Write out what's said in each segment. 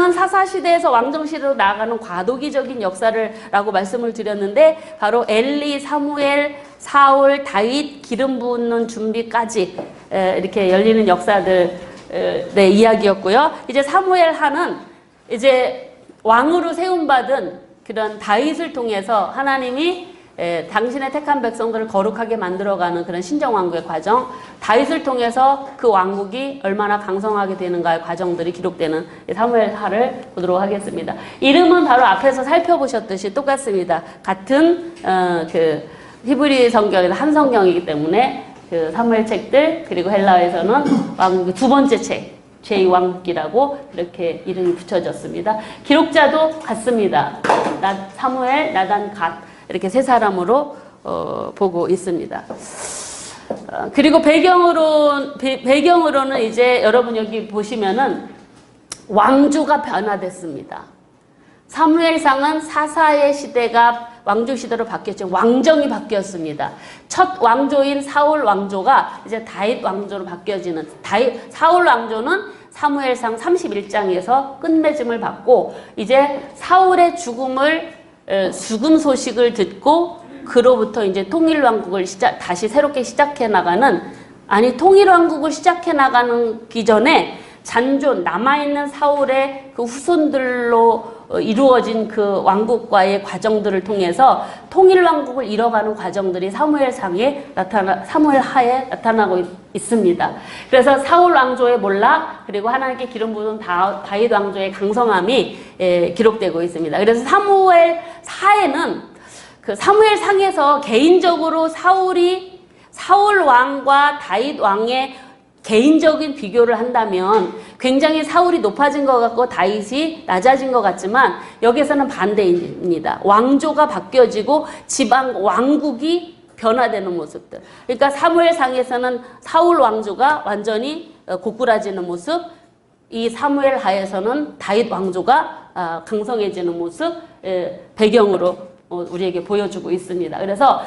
이것은 사사시대에서 왕정시대로 나아가는 과도기적인 역사라고 말씀을 드렸는데 바로 엘리, 사무엘, 사울, 다윗 기름 붓는 준비까지 이렇게 열리는 역사들의 이야기였고요. 이제 사무엘 하는 이제 왕으로 세움받은 그런 다윗을 통해서 하나님이 당신의 택한 백성들을 거룩하게 만들어가는 그런 신정왕국의 과정, 다윗을 통해서 그 왕국이 얼마나 강성하게 되는가의 과정들이 기록되는 사무엘하를 보도록 하겠습니다. 이름은 바로 앞에서 살펴보셨듯이 똑같습니다. 같은 그 히브리 성경에서 한 성경이기 때문에 그 사무엘 책들, 그리고 헬라에서는 왕국의 두 번째 책 제2왕국이라고 이렇게 이름이 붙여졌습니다. 기록자도 같습니다. 사무엘, 나단, 갓 이렇게 세 사람으로 보고 있습니다. 그리고 배경으로는 이제 여러분 여기 보시면은 왕조가 변화됐습니다. 사무엘상은 사사의 시대가 왕조 시대로 바뀌었죠. 왕정이 바뀌었습니다. 첫 왕조인 사울 왕조가 이제 다윗 왕조로 바뀌어지는, 사울 왕조는 사무엘상 31장에서 끝맺음을 받고 이제 사울의 죽음 소식을 듣고 그로부터 이제 통일왕국을 다시 새롭게 시작해 나가는, 통일왕국을 시작해 나가는 기전에 잔존 남아있는 사울의 그 후손들로 이루어진 그 왕국과의 과정들을 통해서 통일왕국을 이뤄가는 과정들이 사무엘하에 나타나고 있습니다. 그래서 사울 왕조의 몰락, 그리고 하나님께 기름 부은 다윗 왕조의 강성함이 기록되고 있습니다. 그래서 사무엘하에는 그 사무엘상에서 개인적으로 사울 왕과 다윗 왕의 개인적인 비교를 한다면 굉장히 사울이 높아진 것 같고 다윗이 낮아진 것 같지만 여기서는 반대입니다. 왕조가 바뀌어지고 지방 왕국이 변화되는 모습들. 그러니까 사무엘상에서는 사울 왕조가 완전히 고꾸라지는 모습, 이 사무엘하에서는 다윗 왕조가 강성해지는 모습, 배경으로 우리에게 보여주고 있습니다. 그래서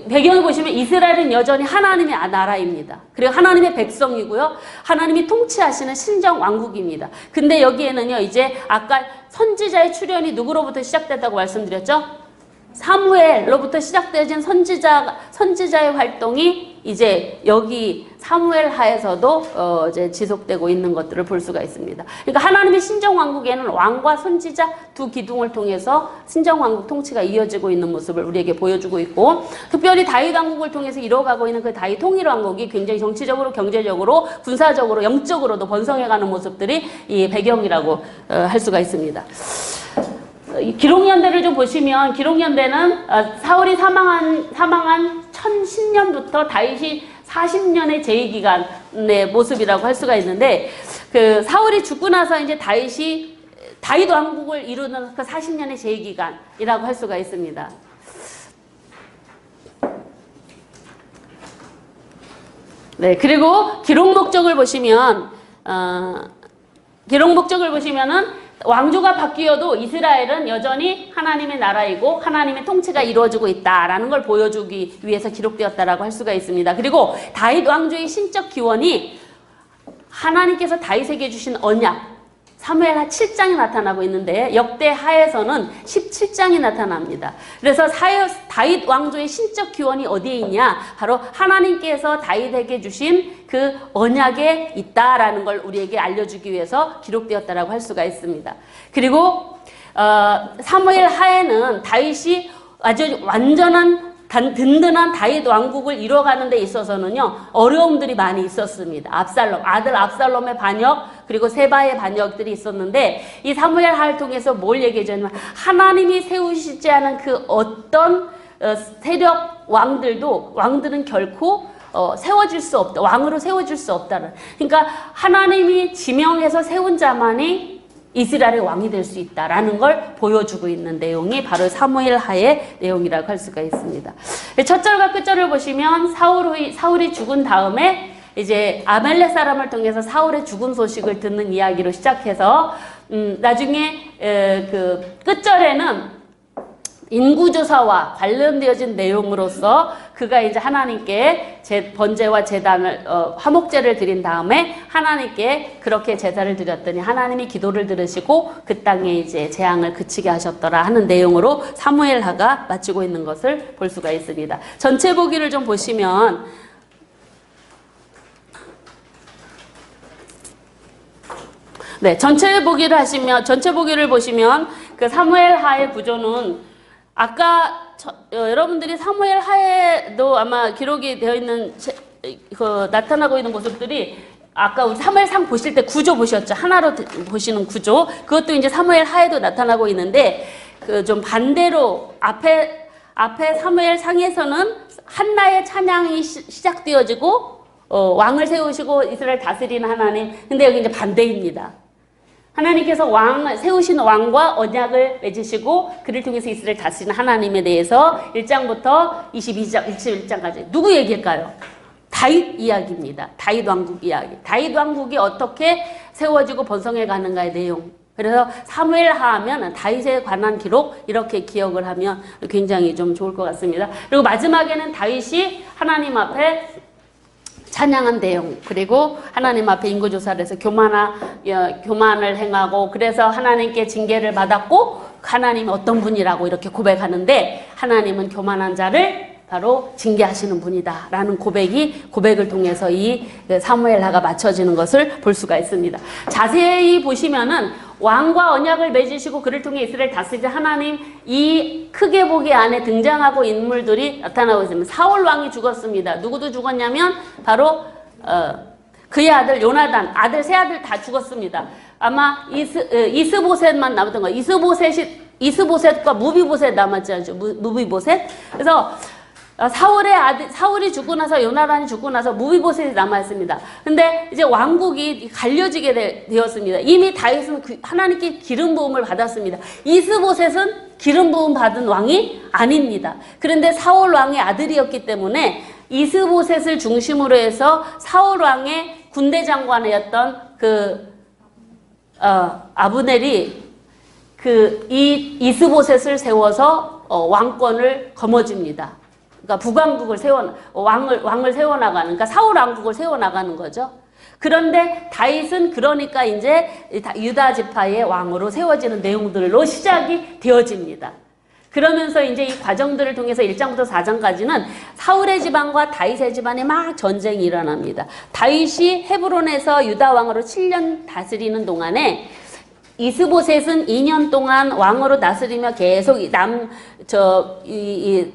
배경을 보시면 이스라엘은 여전히 하나님의 나라입니다. 그리고 하나님의 백성이고요. 하나님이 통치하시는 신정 왕국입니다. 근데 여기에는요, 이제 아까 선지자의 출현이 누구로부터 시작됐다고 말씀드렸죠? 사무엘로부터 시작되어진 선지자의 활동이 이제 여기 사무엘하에서도 이제 지속되고 있는 것들을 볼 수가 있습니다. 그러니까 하나님의 신정왕국에는 왕과 선지자 두 기둥을 통해서 신정왕국 통치가 이어지고 있는 모습을 우리에게 보여주고 있고, 특별히 다윗 왕국을 통해서 이루어가고 있는 그 다윗 통일왕국이 굉장히 정치적으로, 경제적으로, 군사적으로, 영적으로도 번성해가는 모습들이 이 배경이라고 할 수가 있습니다. 기록연대를 좀 보시면, 기록연대는 사울이 사망한 1010년부터 다윗이 40년의 제위기간의 모습이라고 할 수가 있는데, 그 사울이 죽고 나서 이제 다윗 왕국을 이루는 그 40년의 제위기간이라고 할 수가 있습니다. 네, 그리고 기록 목적을 보시면은 왕조가 바뀌어도 이스라엘은 여전히 하나님의 나라이고 하나님의 통치가 이루어지고 있다라는 걸 보여주기 위해서 기록되었다라고 할 수가 있습니다. 그리고 다윗 왕조의 신적 기원이 하나님께서 다윗에게 주신 언약, 사무엘하 7장이 나타나고 있는데 역대하에서는 17장이 나타납니다. 그래서 다윗 왕조의 신적 기원이 어디에 있냐? 바로 하나님께서 다윗에게 주신 그 언약에 있다라는 걸 우리에게 알려주기 위해서 기록되었다라고 할 수가 있습니다. 그리고 사무엘하에는 다윗이 아주 완전한 든든한 다윗 왕국을 이뤄가는 데 있어서는요, 어려움들이 많이 있었습니다. 아들 압살롬의 반역, 그리고 세바의 반역들이 있었는데, 이 사무엘하를 통해서 뭘 얘기해주냐면, 하나님이 세우시지 않은 그 어떤 세력 왕들은 결코 세워질 수 없다. 왕으로 세워질 수 없다는. 그러니까 하나님이 지명해서 세운 자만이 이스라엘의 왕이 될 수 있다라는 걸 보여주고 있는 내용이 바로 사무엘하의 내용이라고 할 수가 있습니다. 첫 절과 끝 절을 보시면 사울이 죽은 다음에 이제 아멜렉 사람을 통해서 사울의 죽음 소식을 듣는 이야기로 시작해서 나중에 그 끝절에는 인구조사와 관련되어진 내용으로서 그가 이제 하나님께 번제와 제단을 화목제를 드린 다음에 하나님께 그렇게 제사를 드렸더니 하나님이 기도를 들으시고 그 땅에 이제 재앙을 그치게 하셨더라 하는 내용으로 사무엘하가 마치고 있는 것을 볼 수가 있습니다. 전체 보기를 좀 보시면 네, 전체 보기를 보시면 그 사무엘하의 구조는 아까 여러분들이 사무엘 하에도 아마 기록이 되어 있는 나타나고 있는 모습들이 아까 우리 사무엘상 보실 때 구조 보셨죠? 하나로 보시는 구조. 그것도 이제 사무엘 하에도 나타나고 있는데 그 좀 반대로 앞에 사무엘상에서는 한나의 찬양이 시작되어지고 왕을 세우시고 이스라엘 다스리는 하나님. 근데 여기 이제 반대입니다. 하나님께서 세우신 왕과 언약을 맺으시고 그를 통해서 이스라엘 다스리는 하나님에 대해서 1장부터 21장까지 누구 얘기일까요? 다윗 이야기입니다. 다윗 왕국 이야기. 다윗 왕국이 어떻게 세워지고 번성해 가는가의 내용. 그래서 사무엘하 하면 다윗에 관한 기록 이렇게 기억을 하면 굉장히 좀 좋을 것 같습니다. 그리고 마지막에는 다윗이 하나님 앞에 찬양한 내용, 그리고 하나님 앞에 인구조사를 해서 교만을 행하고 그래서 하나님께 징계를 받았고 하나님이 어떤 분이라고 이렇게 고백하는데 하나님은 교만한 자를 바로 징계하시는 분이다 라는 고백을 통해서 이 사무엘하가 맞춰지는 것을 볼 수가 있습니다. 자세히 보시면은 왕과 언약을 맺으시고 그를 통해 이스라엘 다스리는 하나님 이 크게 보기 안에 등장하고 인물들이 나타나고 있습니다. 사울 왕이 죽었습니다. 누구도 죽었냐면 바로 그의 아들 요나단, 세 아들 다 죽었습니다. 아마 이스보셋만 남았던 거예요. 이스보셋과 무비보셋 남았지 않죠? 무비보셋. 그래서 사울이 죽고 나서 요나단이 죽고 나서 무비보셋이 남아있습니다. 근데 이제 왕국이 갈려지게 되었습니다. 이미 다윗은 하나님께 기름 부음을 받았습니다. 이스보셋은 기름 부음 받은 왕이 아닙니다. 그런데 사울 왕의 아들이었기 때문에 이스보셋을 중심으로 해서 사울 왕의 군대 장관이었던 아브넬이 이스보셋을 세워서 왕권을 거머쥡니다. 그러니까 북왕국을 왕을 세워나가는, 그러니까 사울 왕국을 세워나가는 거죠. 그런데 다윗은 그러니까 이제 유다 지파의 왕으로 세워지는 내용들로 시작이 되어집니다. 그러면서 이제 이 과정들을 통해서 1장부터 4장까지는 사울의 집안과 다윗의 집안에 막 전쟁이 일어납니다. 다윗이 헤브론에서 유다 왕으로 7년 다스리는 동안에 이스보셋은 2년 동안 왕으로 다스리며 계속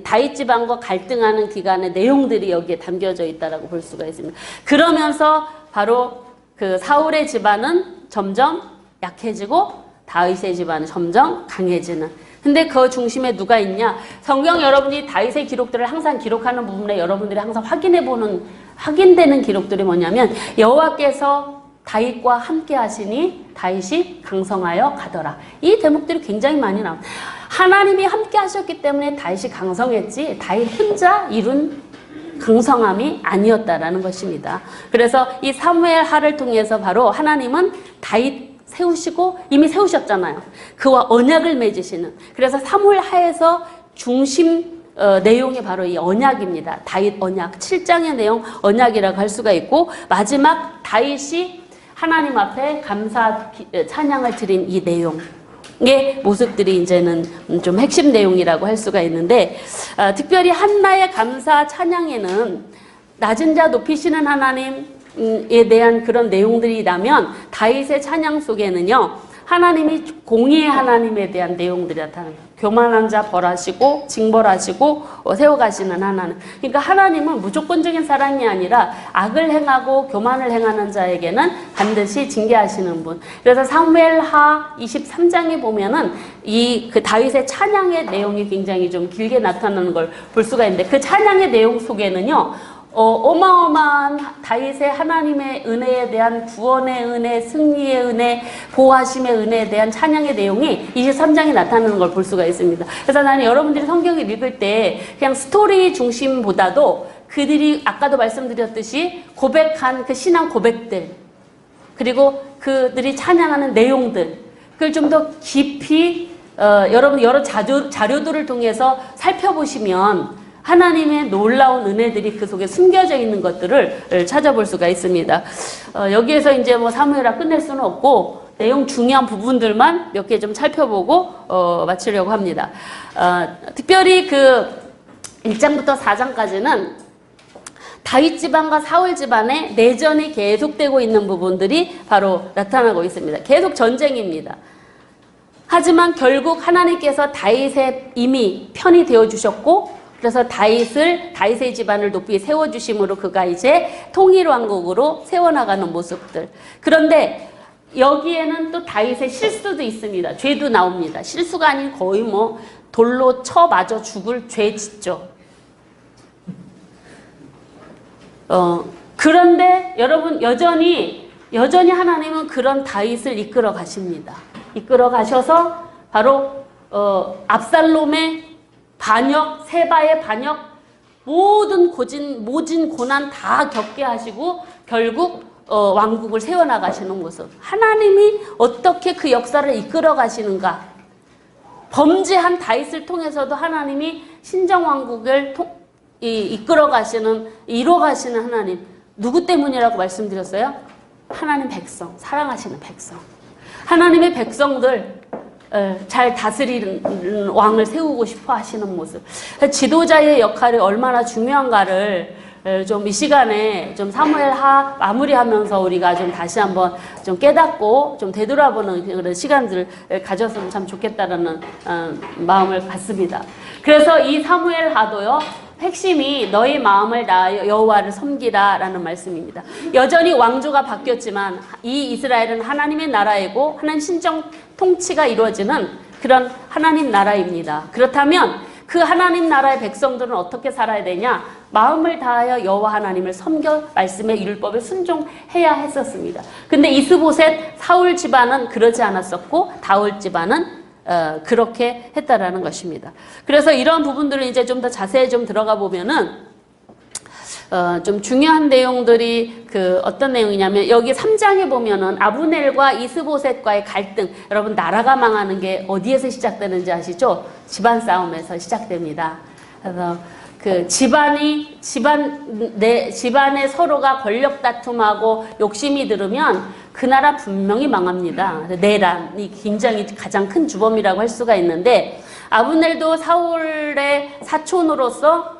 다윗 집안과 갈등하는 기간의 내용들이 여기에 담겨져 있다라고 볼 수가 있습니다. 그러면서 바로 그 사울의 집안은 점점 약해지고 다윗의 집안은 점점 강해지는. 근데 그 중심에 누가 있냐? 성경 여러분이 다윗의 기록들을 항상 기록하는 부분에 여러분들이 항상 확인되는 기록들이 뭐냐면 여호와께서 다윗과 함께 하시니 다윗이 강성하여 가더라. 이 대목들이 굉장히 많이 나옵니다. 하나님이 함께 하셨기 때문에 다윗이 강성했지 다윗 혼자 이룬 강성함이 아니었다라는 것입니다. 그래서 이 사무엘하를 통해서 바로 하나님은 다윗 세우시고 이미 세우셨잖아요. 그와 언약을 맺으시는. 그래서 사무엘하에서 중심 내용이 바로 이 언약입니다. 다윗 언약 7장의 내용 언약이라고 할 수가 있고 마지막 다윗이 하나님 앞에 감사 찬양을 드린 이 내용의 모습들이 이제는 좀 핵심 내용이라고 할 수가 있는데 특별히 한나의 감사 찬양에는 낮은 자 높이시는 하나님에 대한 그런 내용들이라면 다윗의 찬양 속에는요 하나님이 공의의 하나님에 대한 내용들이 나타납니다. 교만한 자 벌하시고 징벌하시고 세워가시는 하나님. 그러니까 하나님은 무조건적인 사랑이 아니라 악을 행하고 교만을 행하는 자에게는 반드시 징계하시는 분. 그래서 사무엘하 23장에 보면은 그 다윗의 찬양의 내용이 굉장히 좀 길게 나타나는 걸 볼 수가 있는데 그 찬양의 내용 속에는요. 어마어마한 다윗의 하나님의 은혜에 대한 구원의 은혜, 승리의 은혜, 보호하심의 은혜에 대한 찬양의 내용이 23장에 나타나는 걸 볼 수가 있습니다. 그래서 나는 여러분들이 성경을 읽을 때 그냥 스토리 중심보다도 그들이 아까도 말씀드렸듯이 고백한 그 신앙 고백들 그리고 그들이 찬양하는 내용들 그걸 좀 더 깊이 여러분 여러 자료들을 통해서 살펴보시면 하나님의 놀라운 은혜들이 그 속에 숨겨져 있는 것들을 찾아볼 수가 있습니다. 여기에서 이제 뭐 사무엘하 끝낼 수는 없고 내용 중요한 부분들만 몇 개 좀 살펴보고 마치려고 합니다. 특별히 그 1장부터 4장까지는 다윗 집안과 사울 집안의 내전이 계속되고 있는 부분들이 바로 나타나고 있습니다. 계속 전쟁입니다. 하지만 결국 하나님께서 다윗의 이미 편이 되어주셨고 그래서 다윗의 집안을 높이 세워주심으로 그가 이제 통일왕국으로 세워나가는 모습들. 그런데 여기에는 또 다윗의 실수도 있습니다. 죄도 나옵니다. 실수가 아닌 거의 뭐 돌로 쳐 맞아 죽을 죄 짓죠. 그런데 여러분 여전히 하나님은 그런 다윗을 이끌어 가십니다. 이끌어 가셔서 바로 압살롬의 반역, 세바의 반역, 모진 고난 다 겪게 하시고 결국 왕국을 세워나가시는 모습. 하나님이 어떻게 그 역사를 이끌어 가시는가. 범죄한 다윗을 통해서도 하나님이 신정왕국을 이끌어 가시는, 이루어 가시는 하나님. 누구 때문이라고 말씀드렸어요? 하나님 백성, 사랑하시는 백성. 하나님의 백성들 잘 다스리는 왕을 세우고 싶어 하시는 모습. 지도자의 역할이 얼마나 중요한가를 좀 이 시간에 좀 사무엘하 마무리하면서 우리가 좀 다시 한번 좀 깨닫고 좀 되돌아보는 그런 시간들을 가졌으면 참 좋겠다라는 마음을 갖습니다. 그래서 이 사무엘하도요, 핵심이 너희 마음을 다하여 여호와를 섬기라라는 말씀입니다. 여전히 왕조가 바뀌었지만 이 이스라엘은 하나님의 나라이고 하나님 신정 통치가 이루어지는 그런 하나님 나라입니다. 그렇다면 그 하나님 나라의 백성들은 어떻게 살아야 되냐? 마음을 다하여 여호와 하나님을 섬겨 말씀의 율법에 순종해야 했었습니다. 근데 이스보셋 사울 집안은 그러지 않았었고 다윗 집안은 그렇게 했다라는 것입니다. 그래서 이런 부분들을 이제 좀 더 자세히 좀 들어가 보면은 좀 중요한 내용들이 어떤 내용이냐면 여기 3장에 보면은 아브넬과 이스보셋과의 갈등. 여러분 나라가 망하는 게 어디에서 시작되는지 아시죠? 집안 싸움에서 시작됩니다. 그래서 집안에 서로가 권력 다툼하고 욕심이 들으면 그 나라 분명히 망합니다. 내란이 굉장히 가장 큰 주범이라고 할 수가 있는데 아브넬도 사울의 사촌으로서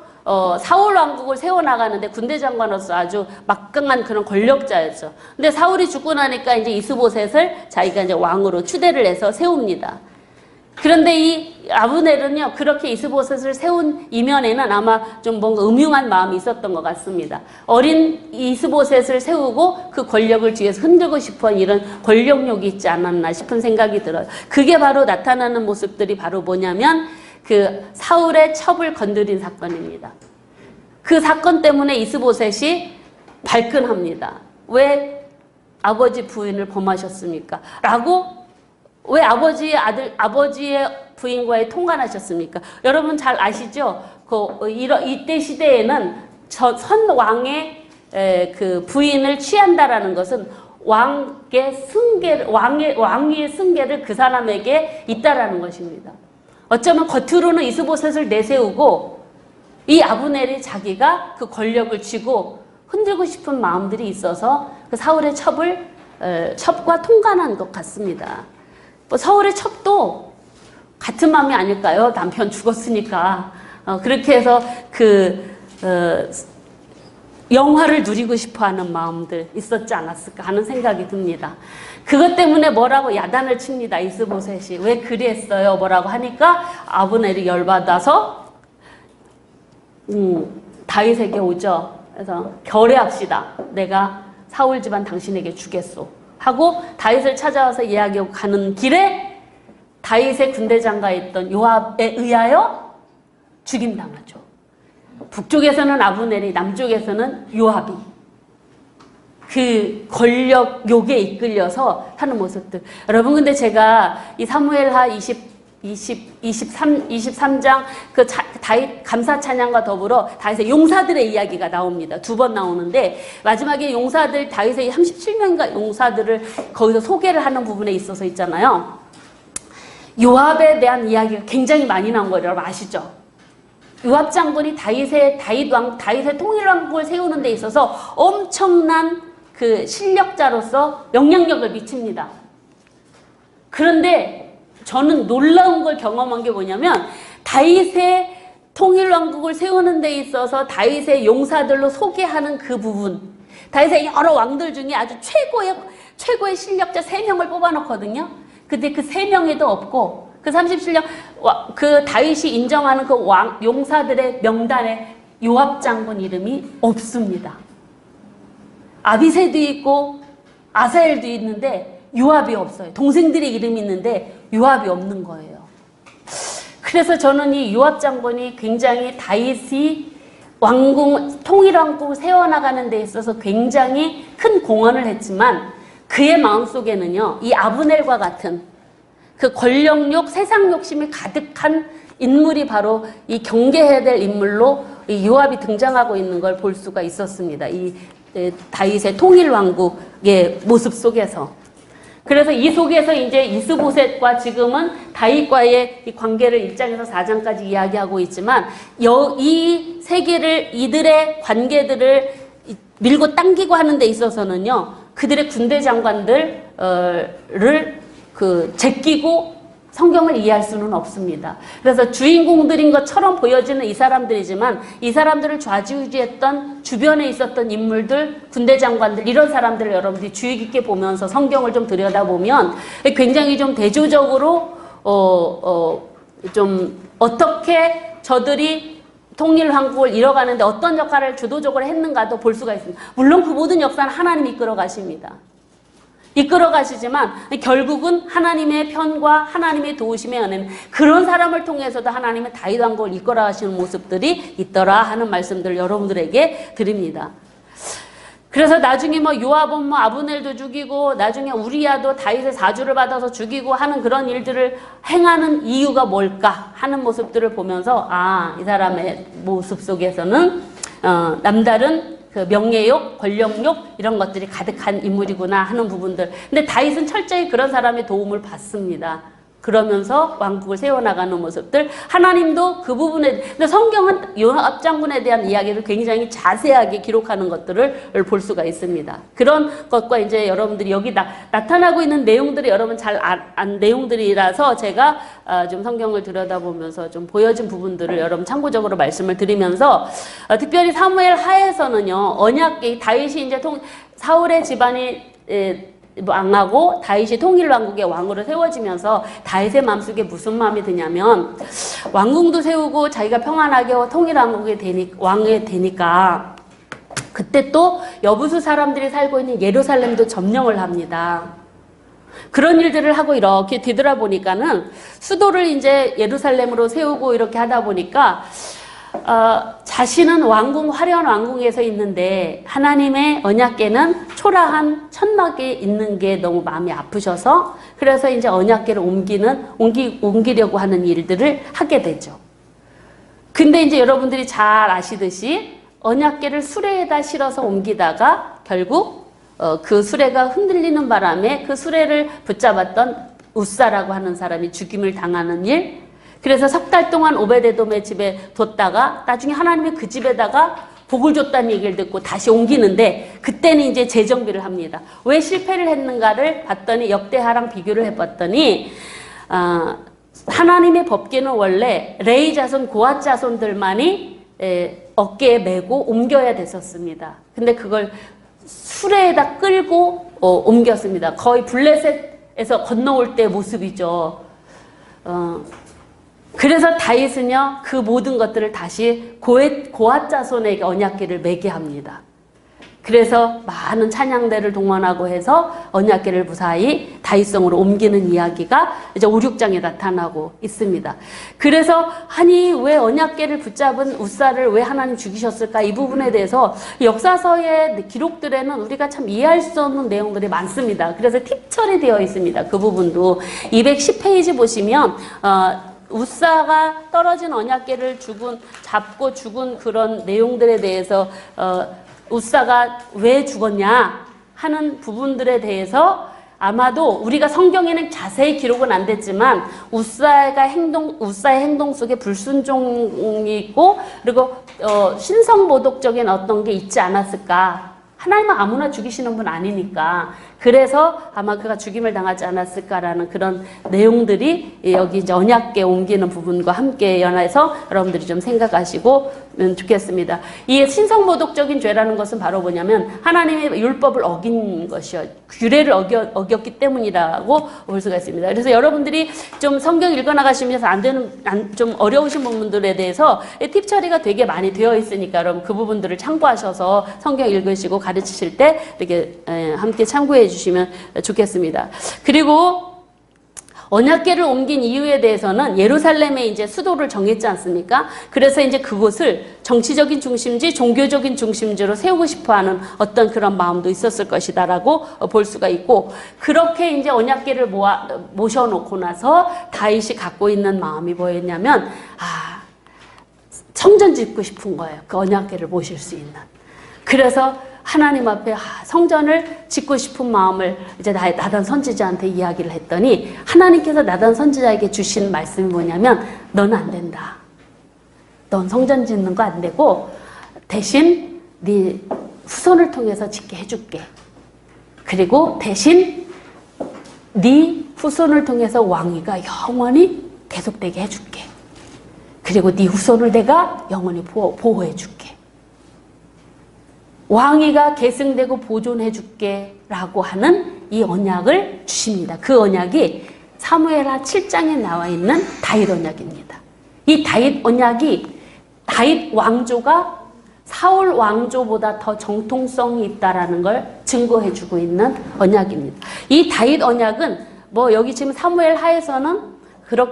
사울 왕국을 세워나가는데 군대 장관으로서 아주 막강한 그런 권력자였죠. 근데 사울이 죽고 나니까 이제 이스보셋을 자기가 이제 왕으로 추대를 해서 세웁니다. 그런데 이 아브넬은요, 그렇게 이스보셋을 세운 이면에는 아마 좀 뭔가 음흉한 마음이 있었던 것 같습니다. 어린 이스보셋을 세우고 그 권력을 뒤에서 흔들고 싶어 이런 권력욕이 있지 않았나 싶은 생각이 들어요. 그게 바로 나타나는 모습들이 바로 뭐냐면 사울의 첩을 건드린 사건입니다. 그 사건 때문에 이스보셋이 발끈합니다. 왜 아버지 부인을 범하셨습니까? 라고 왜 아버지의 부인과의 통관하셨습니까? 여러분 잘 아시죠? 이때 시대에는 선 왕의 부인을 취한다라는 것은 왕위의 승계를 그 사람에게 있다라는 것입니다. 어쩌면 겉으로는 이스보셋을 내세우고 이 아브넬이 자기가 그 권력을 쥐고 흔들고 싶은 마음들이 있어서 그 사울의 첩과 통관한 것 같습니다. 사울의 첩도 같은 마음이 아닐까요? 남편 죽었으니까. 그렇게 해서 영화를 누리고 싶어 하는 마음들 있었지 않았을까 하는 생각이 듭니다. 그것 때문에 뭐라고 야단을 칩니다. 이스보셋이. 왜 그랬어요? 뭐라고 하니까 아브넬이 열받아서 다윗에게 오죠. 그래서 결의합시다. 내가 사울 집안 당신에게 주겠소. 하고 다윗을 찾아와서 이야기하고 가는 길에 다윗의 군대 장가에 있던 요압에 의하여 죽임당하죠. 북쪽에서는 아브넬이, 남쪽에서는 요압이 그 권력욕에 이끌려서 하는 모습들. 여러분 근데 제가 이 사무엘하 23장 다윗 감사 찬양과 더불어 다윗의 용사들의 이야기가 나옵니다. 2번 나오는데 마지막에 용사들 다윗의 37명의 용사들을 거기서 소개를 하는 부분에 있어서 있잖아요. 요압에 대한 이야기가 굉장히 많이 나온 거예요. 여러분 아시죠? 요압 장군이 다윗의 통일왕국을 세우는 데 있어서 엄청난 그 실력자로서 영향력을 미칩니다. 그런데 저는 놀라운 걸 경험한 게 뭐냐면 다윗의 통일왕국을 세우는 데 있어서 다윗의 용사들로 소개하는 그 부분, 다윗의 여러 왕들 중에 아주 최고의 실력자 3명을 뽑아놓거든요. 근데 그 3명에도 없고 그 37년 그 다윗이 인정하는 그 용사들의 명단에 요압 장군 이름이 없습니다. 아비새도 있고 아사엘도 있는데 요압이 없어요. 동생들의 이름이 있는데 요압이 없는 거예요. 그래서 저는 이 요압 장군이 굉장히 다윗이 통일왕국을 세워나가는 데 있어서 굉장히 큰 공헌을 했지만 그의 마음속에는요, 이 아브넬과 같은 그 권력욕, 세상 욕심이 가득한 인물이 바로 이 경계해야 될 인물로 이 요압이 등장하고 있는 걸 볼 수가 있었습니다. 이 다윗의 통일왕국의 모습 속에서. 그래서 이 속에서 이제 이스보셋과 지금은 다윗과의 이 관계를 1장에서 4장까지 이야기하고 있지만 이 세계를 이들의 관계들을 밀고 당기고 하는 데 있어서는요. 그들의 군대 장관들을 제끼고 성경을 이해할 수는 없습니다. 그래서 주인공들인 것처럼 보여지는 이 사람들이지만 이 사람들을 좌지우지했던 주변에 있었던 인물들, 군대 장관들 이런 사람들을 여러분들이 주의 깊게 보면서 성경을 좀 들여다보면 굉장히 좀 대조적으로 좀 어떻게 저들이 통일왕국을 이뤄가는데 어떤 역할을 주도적으로 했는가도 볼 수가 있습니다. 물론 그 모든 역사는 하나님이 이끌어 가십니다. 이끌어 가시지만 결국은 하나님의 편과 하나님의 도우심의 은혜는 그런 사람을 통해서도 하나님의 다윗 왕국을 이끌어 가시는 모습들이 있더라 하는 말씀들을 여러분들에게 드립니다. 그래서 나중에 요압은 아브넬도 죽이고 나중에 우리야도 다윗의 사주를 받아서 죽이고 하는 그런 일들을 행하는 이유가 뭘까 하는 모습들을 보면서 이 사람의 모습 속에서는 남다른 그 명예욕, 권력욕 이런 것들이 가득한 인물이구나 하는 부분들. 근데 다윗은 철저히 그런 사람의 도움을 받습니다. 그러면서 왕국을 세워나가는 모습들. 하나님도 그 부분에, 근데 성경은 요압 장군에 대한 이야기를 굉장히 자세하게 기록하는 것들을 볼 수가 있습니다. 그런 것과 이제 여러분들이 여기 나타나고 있는 내용들이 여러분 잘 안 내용들이라서 제가 좀 성경을 들여다보면서 좀 보여진 부분들을 여러분 참고적으로 말씀을 드리면서 특별히 사무엘 하에서는요, 언약궤, 다윗이 이제 사울의 집안이 왕하고 다윗이 통일왕국의 왕으로 세워지면서 다윗의 마음속에 무슨 마음이 드냐면 왕궁도 세우고 자기가 평안하게 통일왕국의 왕이 되니까 그때 또 여부수 사람들이 살고 있는 예루살렘도 점령을 합니다. 그런 일들을 하고 이렇게 뒤돌아보니까는 수도를 이제 예루살렘으로 세우고 이렇게 하다 보니까 자신은 화려한 왕궁에서 있는데 하나님의 언약궤는 초라한 천막에 있는 게 너무 마음이 아프셔서 그래서 이제 언약궤를 옮기려고 하는 일들을 하게 되죠. 근데 이제 여러분들이 잘 아시듯이 언약궤를 수레에다 실어서 옮기다가 결국 그 수레가 흔들리는 바람에 그 수레를 붙잡았던 우사라고 하는 사람이 죽임을 당하는 일. 그래서 3달 동안 오베데돔의 집에 뒀다가 나중에 하나님이 그 집에다가 복을 줬다는 얘기를 듣고 다시 옮기는데 그때는 이제 재정비를 합니다. 왜 실패를 했는가를 봤더니 역대하랑 비교를 해봤더니 하나님의 법궤는 원래 레위 자손, 고핫 자손들만이 어깨에 메고 옮겨야 됐었습니다. 근데 그걸 수레에다 끌고 옮겼습니다. 거의 블레셋에서 건너올 때 모습이죠. 그래서 다윗은요, 그 모든 것들을 다시 고핫 자손에게 언약궤를 매게 합니다. 그래서 많은 찬양대를 동원하고 해서 언약궤를 무사히 다윗성으로 옮기는 이야기가 이제 5, 6장에 나타나고 있습니다. 그래서 아니 왜 언약궤를 붙잡은 우사를 왜 하나님 죽이셨을까? 이 부분에 대해서 역사서의 기록들에는 우리가 참 이해할 수 없는 내용들이 많습니다. 그래서 팁처리 되어 있습니다. 그 부분도 210페이지 보시면 우사가 떨어진 언약궤를 잡고 죽은 그런 내용들에 대해서 우사가 왜 죽었냐 하는 부분들에 대해서 아마도 우리가 성경에는 자세히 기록은 안 됐지만 우사의 행동 속에 불순종이 있고 그리고 신성모독적인 어떤 게 있지 않았을까. 하나님은 아무나 죽이시는 분 아니니까. 그래서 아마 그가 죽임을 당하지 않았을까라는 그런 내용들이 여기 이제 언약궤 옮기는 부분과 함께 연해서 여러분들이 좀 생각하시고 좋겠습니다. 이 신성모독적인 죄라는 것은 바로 뭐냐면 하나님의 율법을 어긴 것이요. 규례를 어겼기 때문이라고 볼 수가 있습니다. 그래서 여러분들이 좀 성경 읽어나가시면서 좀 어려우신 부분들에 대해서 팁 처리가 되게 많이 되어 있으니까 여러분 그 부분들을 참고하셔서 성경 읽으시고 가르치실 때 이렇게 함께 참고해 주시면 좋겠습니다. 그리고 언약궤를 옮긴 이유에 대해서는 예루살렘에 이제 수도를 정했지 않습니까? 그래서 이제 그곳을 정치적인 중심지, 종교적인 중심지로 세우고 싶어 하는 어떤 그런 마음도 있었을 것이다라고 볼 수가 있고, 그렇게 이제 언약궤를 모셔놓고 나서 다윗이 갖고 있는 마음이 뭐였냐면, 성전 짓고 싶은 거예요. 그 언약궤를 모실 수 있는. 그래서 하나님 앞에 성전을 짓고 싶은 마음을 이제 나단 선지자한테 이야기를 했더니 하나님께서 나단 선지자에게 주신 말씀이 뭐냐면 너는 안 된다. 넌 성전 짓는 거 안 되고 대신 네 후손을 통해서 짓게 해줄게. 그리고 대신 네 후손을 통해서 왕위가 영원히 계속되게 해줄게. 그리고 네 후손을 내가 영원히 보호해줄게. 왕위가 계승되고 보존해줄게 라고 하는 이 언약을 주십니다. 그 언약이 사무엘하 7장에 나와 있는 다윗 언약입니다. 이 다윗 언약이 다윗 왕조가 사울 왕조보다 더 정통성이 있다라는 걸 증거해주고 있는 언약입니다. 이 다윗 언약은 뭐 여기 지금 사무엘하에서는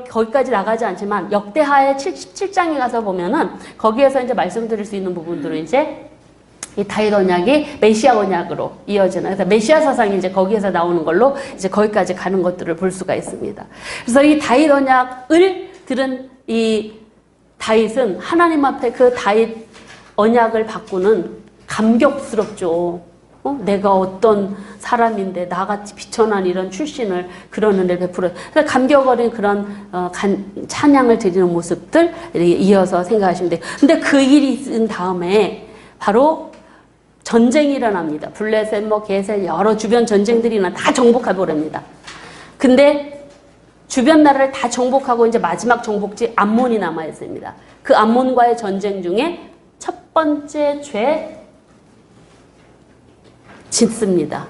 거기까지 나가지 않지만 역대하의 17장에 가서 보면은 거기에서 이제 말씀드릴 수 있는 부분들은 이제 이 다윗 언약이 메시아 언약으로 이어지는, 그래서 메시아 사상이 이제 거기에서 나오는 걸로 이제 거기까지 가는 것들을 볼 수가 있습니다. 그래서 이 다윗 언약을 들은 이 다윗은 하나님 앞에 그 다윗 언약을 바꾸는 감격스럽죠. 내가 어떤 사람인데 나같이 비천한 이런 출신을 그런 은혜를 베풀어. 그래서 감격 어린 그런 찬양을 드리는 모습들 이어서 생각하시면 돼요. 근데 그 일이 있은 다음에 바로 전쟁이 일어납니다. 블레셋, 게셀 여러 주변 전쟁들이 다 정복해버립니다. 근데 주변 나라를 다 정복하고 이제 마지막 정복지 암몬이 남아있습니다. 그 암몬과의 전쟁 중에 첫 번째 죄 짓습니다.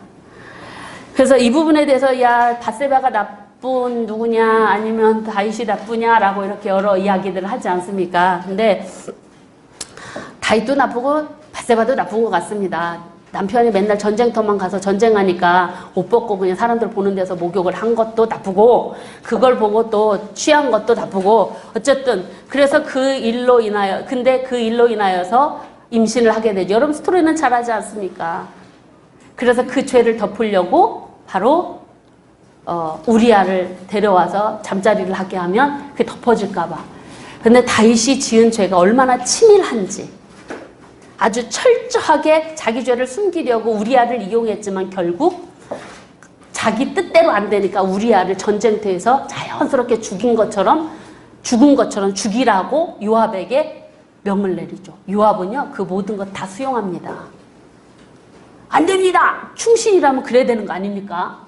그래서 이 부분에 대해서 야 밧세바가 나쁜 누구냐 아니면 다윗이 나쁘냐라고 이렇게 여러 이야기들을 하지 않습니까? 근데 다윗도 나쁘고 밧세바도 나쁜 것 같습니다. 남편이 맨날 전쟁터만 가서 전쟁하니까 옷 벗고 그냥 사람들 보는 데서 목욕을 한 것도 나쁘고 그걸 보고 또 취한 것도 나쁘고 어쨌든 그래서 그 일로 인하여서 임신을 하게 되죠. 여러분 스토리는 잘 하지 않습니까? 그래서 그 죄를 덮으려고 바로 우리아를 데려와서 잠자리를 하게 하면 그게 덮어질까 봐. 근데 다윗이 지은 죄가 얼마나 치밀한지 아주 철저하게 자기 죄를 숨기려고 우리아를 이용했지만 결국 자기 뜻대로 안 되니까 우리아를 전쟁터에서 자연스럽게 죽은 것처럼 죽이라고 요압에게 명을 내리죠. 요압은요 그 모든 것 다 수용합니다. 안 됩니다. 충신이라면 그래야 되는 거 아닙니까?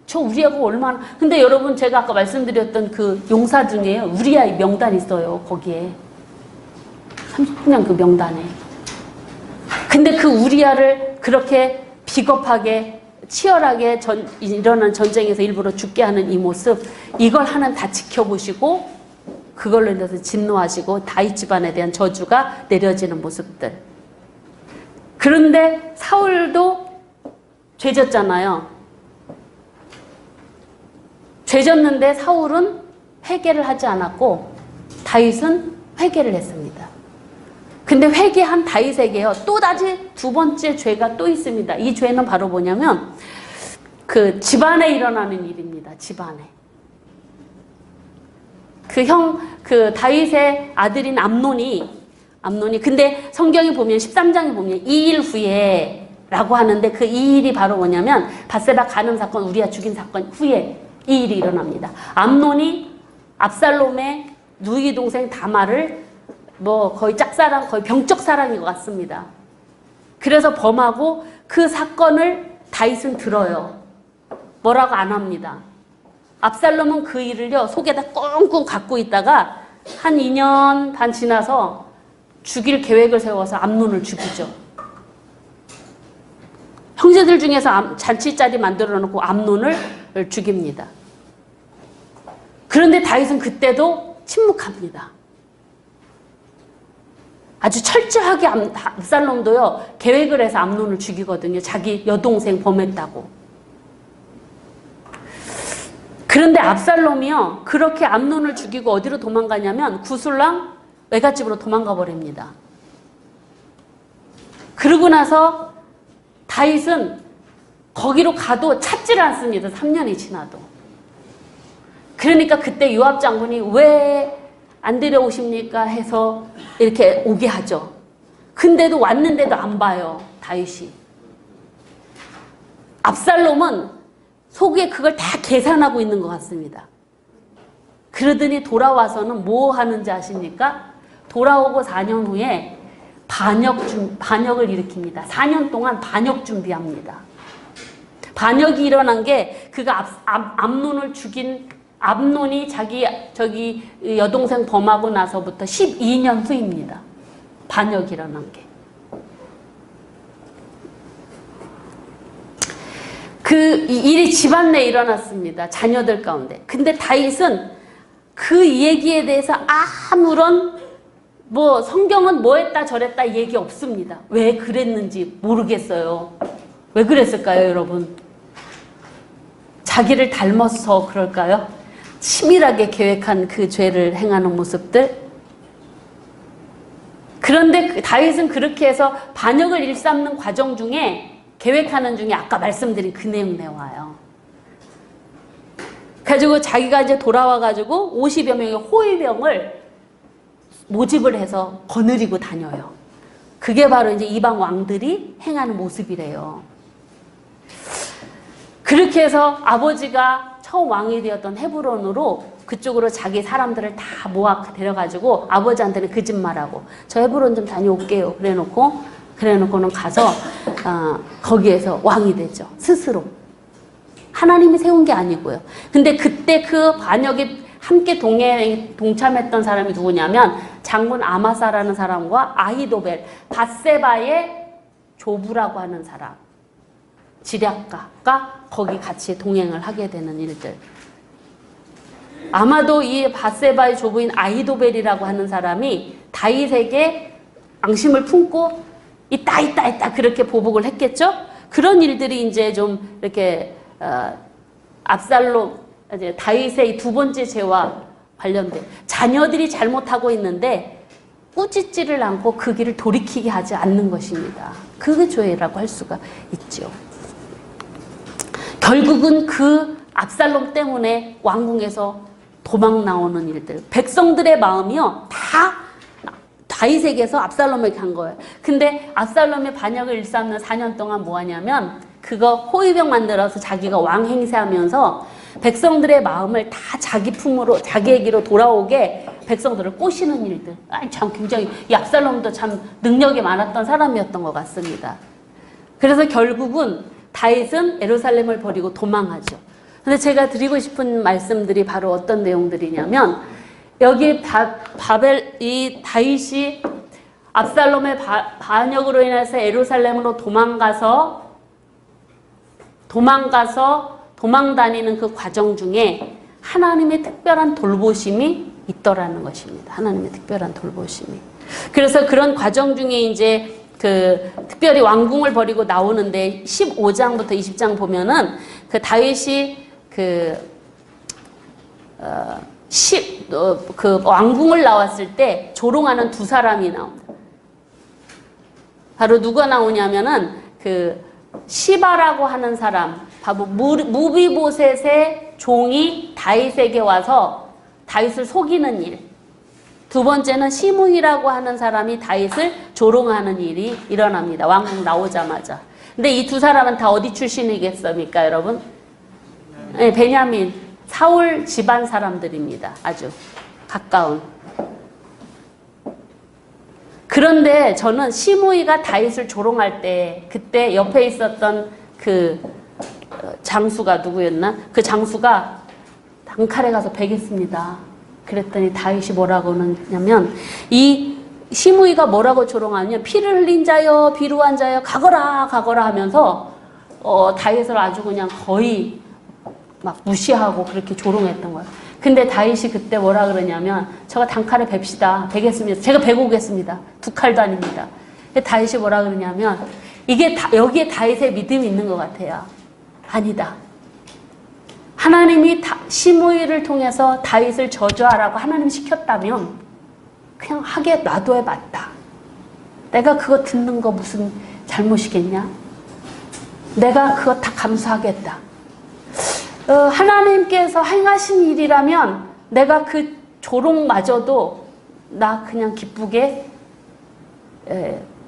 저 우리아가 얼마나. 근데 여러분 제가 아까 말씀드렸던 그 용사 중에 우리아의 명단이 있어요. 거기에 30년 그 명단에. 근데 그 우리아를 그렇게 비겁하게 치열하게 일어난 전쟁에서 일부러 죽게 하는 이 모습, 이걸 하나님 다 지켜보시고 그걸로 인해서 진노하시고 다윗 집안에 대한 저주가 내려지는 모습들. 그런데 사울도 죄졌잖아요. 죄졌는데 사울은 회개를 하지 않았고 다윗은 회개를 했습니다. 근데 회개한 다윗에게요 또다시 두 번째 죄가 또 있습니다. 이 죄는 바로 뭐냐면 그 집안에 일어나는 일입니다. 집안에 그 다윗의 아들인 암논이 근데 성경에 보면 13장에 보면 이 일 후에 라고 하는데 그 이 일이 바로 뭐냐면 밧세바 간음 사건, 우리아 죽인 사건 후에 이 일이 일어납니다. 암논이 압살롬의 누이 동생 다말을 뭐 거의 짝사랑, 거의 병적 사랑인 것 같습니다. 그래서 범하고 그 사건을 다윗은 들어요. 뭐라고 안 합니다. 압살롬은 그 일을요 속에다 꽁꽁 갖고 있다가 한 2년 반 지나서 죽일 계획을 세워서 암논을 죽이죠. 형제들 중에서 잔치자리 만들어 놓고 암논을 죽입니다. 그런데 다윗은 그때도 침묵합니다. 아주 철저하게 압살롬도요 계획을 해서 암논을 죽이거든요. 자기 여동생 범했다고. 그런데 압살롬이요 그렇게 암논을 죽이고 어디로 도망가냐면 구술랑 외갓집으로 도망가 버립니다. 그러고 나서 다윗은 거기로 가도 찾지를 않습니다. 3년이 지나도. 그러니까 그때 요압 장군이 왜 안 데려오십니까 해서 이렇게 오게 하죠. 근데도 왔는데도 안 봐요. 다윗이. 압살롬은 속에 그걸 다 계산하고 있는 것 같습니다. 그러더니 돌아와서는 뭐 하는지 아십니까? 돌아오고 4년 후에 반역을 일으킵니다. 4년 동안 반역 준비합니다. 반역이 일어난 게 그가 암논을 죽인 암논이 저기 여동생 범하고 나서부터 12년 후입니다. 반역이 일어난 게. 그 일이 집안 내에 일어났습니다. 자녀들 가운데. 근데 다윗은 그 얘기에 대해서 아무런 뭐 성경은 뭐 했다 저랬다 얘기 없습니다. 왜 그랬는지 모르겠어요. 왜 그랬을까요, 여러분? 자기를 닮아서 그럴까요? 치밀하게 계획한 그 죄를 행하는 모습들. 그런데 다윗은 그렇게 해서 반역을 일삼는 과정 중에 계획하는 중에 아까 말씀드린 그 내용 나와요. 가지고 자기가 이제 돌아와가지고 50여 명의 호위병을 모집을 해서 거느리고 다녀요. 그게 바로 이제 이방 왕들이 행하는 모습이래요. 그렇게 해서 아버지가 처음 왕이 되었던 헤브론으로 그쪽으로 자기 사람들을 다 모아 데려가지고 아버지한테는 거짓말하고 저 헤브론 좀 다녀올게요. 그래놓고는 가서 거기에서 왕이 되죠. 스스로. 하나님이 세운 게 아니고요. 근데 그때 그 반역에 함께 동참했던 사람이 누구냐면 장군 아마사라는 사람과 아히도벨, 밧세바의 조부라고 하는 사람, 지략가가 거기 같이 동행을 하게 되는 일들. 아마도 이 밧세바의 조부인 아히도벨이라고 하는 사람이 다윗에게 앙심을 품고 있다 그렇게 보복을 했겠죠. 그런 일들이 이제 좀 이렇게 압살롬 이제 다윗의 두 번째 죄와 관련된 자녀들이 잘못하고 있는데 꾸짖지를 않고 그 길을 돌이키게 하지 않는 것입니다. 그게 죄라고 할 수가 있죠. 결국은 그 압살롬 때문에 왕궁에서 도망 나오는 일들, 백성들의 마음이요 다 다윗에게서 압살롬에게 간 거예요. 근데 압살롬의 반역을 일삼는 4년 동안 뭐 하냐면 그거 호위병 만들어서 자기가 왕 행세하면서 백성들의 마음을 다 자기 품으로 자기에게로 돌아오게 백성들을 꼬시는 일들. 참 굉장히 이 압살롬도 참 능력이 많았던 사람이었던 것 같습니다. 그래서 결국은 다윗은 예루살렘을 버리고 도망하죠. 근데 제가 드리고 싶은 말씀들이 바로 어떤 내용들이냐면 여기 이 다윗이 압살롬의 반역으로 인해서 예루살렘으로 도망다니는 그 과정 중에 하나님의 특별한 돌보심이 있더라는 것입니다. 하나님의 특별한 돌보심이. 그래서 그런 과정 중에 이제 그 특별히 왕궁을 버리고 나오는데 15장부터 20장 보면은 그 다윗이 그 왕궁을 나왔을 때 조롱하는 두 사람이 나옵니다. 바로 누가 나오냐면은 그 시바라고 하는 사람, 바로 무비보셋의 종이 다윗에게 와서 다윗을 속이는 일. 두 번째는 시므이라고 하는 사람이 다윗을 조롱하는 일이 일어납니다. 왕궁 나오자마자. 근데 이 두 사람은 다 어디 출신이겠습니까, 여러분? 네, 베냐민, 사울 집안 사람들입니다. 아주 가까운. 그런데 저는 시므이가 다윗을 조롱할 때 그때 옆에 있었던 그 장수가 누구였나? 그 장수가 단칼에 가서 베겠습니다. 그랬더니 다윗이 뭐라고 하냐면 이 시므이가 뭐라고 조롱하냐면 피를 흘린 자여 비루한 자여 가거라 가거라 하면서 다윗을 아주 그냥 거의 막 무시하고 그렇게 조롱했던 거예요. 근데 다윗이 그때 뭐라 그러냐면 저가 단칼에 뵙시다. 베겠습니다. 제가 베고 오겠습니다. 두 칼도 아닙니다. 다윗이 뭐라 그러냐면 이게 여기에 다윗의 믿음이 있는 것 같아요. 아니다. 하나님이 시므이를 통해서 다윗을 저주하라고 하나님 시켰다면 그냥 하게 놔둬야 맞다. 내가 그거 듣는 거 무슨 잘못이겠냐? 내가 그거 다 감수하겠다. 하나님께서 행하신 일이라면 내가 그 조롱마저도 나 그냥 기쁘게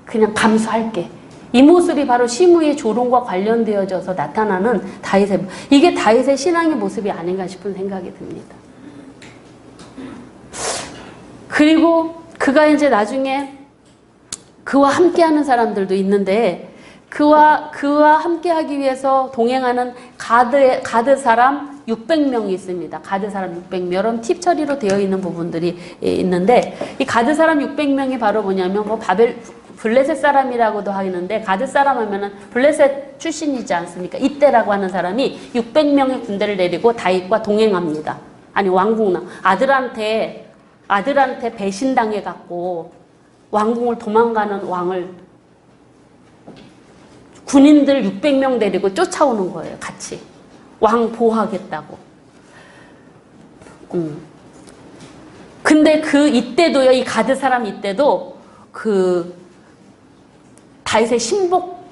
그냥 감수할게. 이 모습이 바로 시므이의 조롱과 관련되어져서 나타나는 다윗의, 이게 다윗의 신앙의 모습이 아닌가 싶은 생각이 듭니다. 그리고 그가 이제 나중에 그와 함께하는 사람들도 있는데 그와 함께하기 위해서 동행하는 가드 사람 600명이 있습니다. 가드 사람 600명. 여러분 팁 처리로 되어 있는 부분들이 있는데 이 가드 사람 600명이 바로 뭐냐면 뭐 블레셋 사람이라고도 하는데 가드 사람 하면은 블레셋 출신이지 않습니까? 이때라고 하는 사람이 600명의 군대를 내리고 다윗과 동행합니다. 아니 왕궁 아들한테 배신당해 갖고 왕궁을 도망가는 왕을 군인들 600명 데리고 쫓아오는 거예요. 같이. 왕 보호하겠다고. 근데 이때도요, 이 가드 사람 이때도 다윗의 신복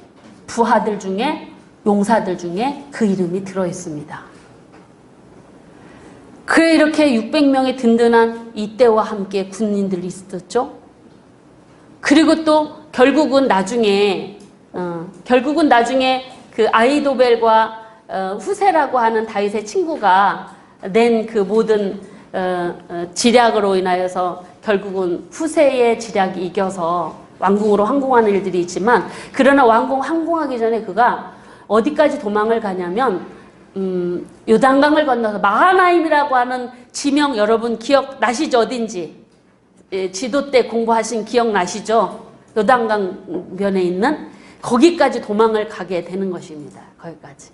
부하들 중에, 용사들 중에 그 이름이 들어있습니다. 그래, 이렇게 600명의 든든한 이때와 함께 군인들이 있었죠. 그리고 또 결국은 나중에 그 아히도벨과 후세라고 하는 다윗의 친구가 낸 그 모든 지략으로 인하여서 결국은 후세의 지략이 이겨서 왕궁으로 항공하는 일들이 있지만 그러나 항공하기 전에 그가 어디까지 도망을 가냐면 요단강을 건너서 마하나임이라고 하는 지명 여러분 기억나시죠? 어딘지 지도 때 공부하신 기억나시죠? 요단강 변에 있는 거기까지 도망을 가게 되는 것입니다. 거기까지.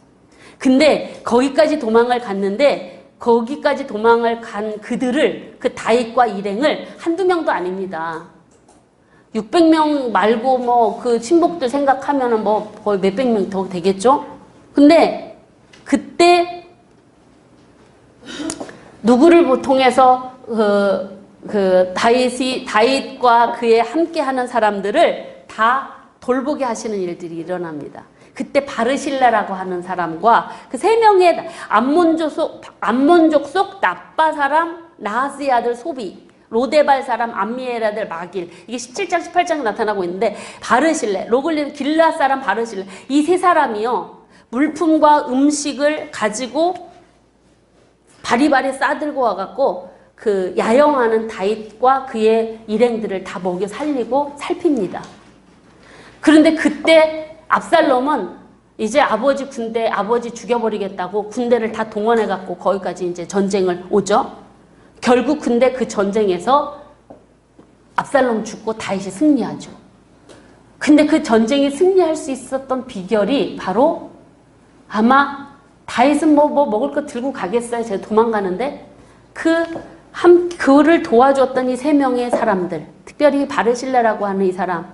근데 거기까지 도망을 갔는데 거기까지 도망을 간 그들을 그 다윗과 일행을 한두 명도 아닙니다. 600명 말고 뭐 그 친복들 생각하면은 뭐 거의 몇백 명 더 되겠죠? 근데 그때 누구를 통해서 다윗과 그에 함께하는 사람들을 다 돌보게 하시는 일들이 일어납니다. 그때 바르실레라고 하는 사람과 그 세 명의 암몬족 속 나빠 사람 나하스의 아들 소비, 로데발 사람 암미엘 아들 마길, 이게 17장 18장에 나타나고 있는데 바르실레, 로글림 길라 사람 바르실레, 이 세 사람이요 물품과 음식을 가지고 바리바리 싸들고 와갖고 그 야영하는 다윗과 그의 일행들을 다 먹여 살리고 살핍니다. 그런데 그때 압살롬은 이제 아버지 죽여버리겠다고 군대를 다 동원해갖고 거기까지 이제 전쟁을 오죠. 결국 근데 그 전쟁에서 압살롬 죽고 다윗이 승리하죠. 근데 그 전쟁에 승리할 수 있었던 비결이 바로 아마 다윗은 뭐 먹을 거 들고 가겠어요. 제가 도망가는데 그를 도와줬던 이 세 명의 사람들, 특별히 바르실레라고 하는 이 사람,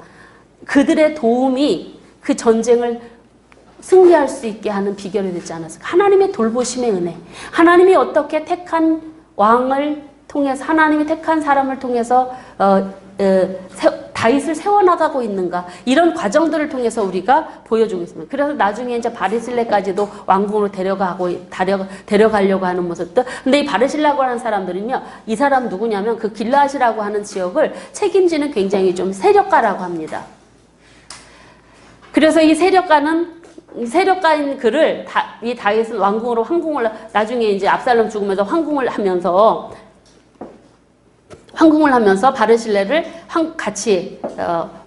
그들의 도움이 그 전쟁을 승리할 수 있게 하는 비결이 되지 않았을까. 하나님의 돌보심의 은혜, 하나님이 어떻게 택한 왕을 통해서, 하나님이 택한 사람을 통해서 다윗을 세워나가고 있는가, 이런 과정들을 통해서 우리가 보여주고 있습니다. 그래서 나중에 이제 바르실레까지도 왕궁으로 데려가려고 하는 모습들. 근데 이 바르실레라고 하는 사람들은요, 이 사람 누구냐면 그 길르앗이라고 하는 지역을 책임지는 굉장히 좀 세력가라고 합니다. 그래서 이 세력가인 그를 이 다윗은 왕궁으로 황궁을 나중에 이제 압살롬 죽으면서 황궁을 하면서 바르실레를 같이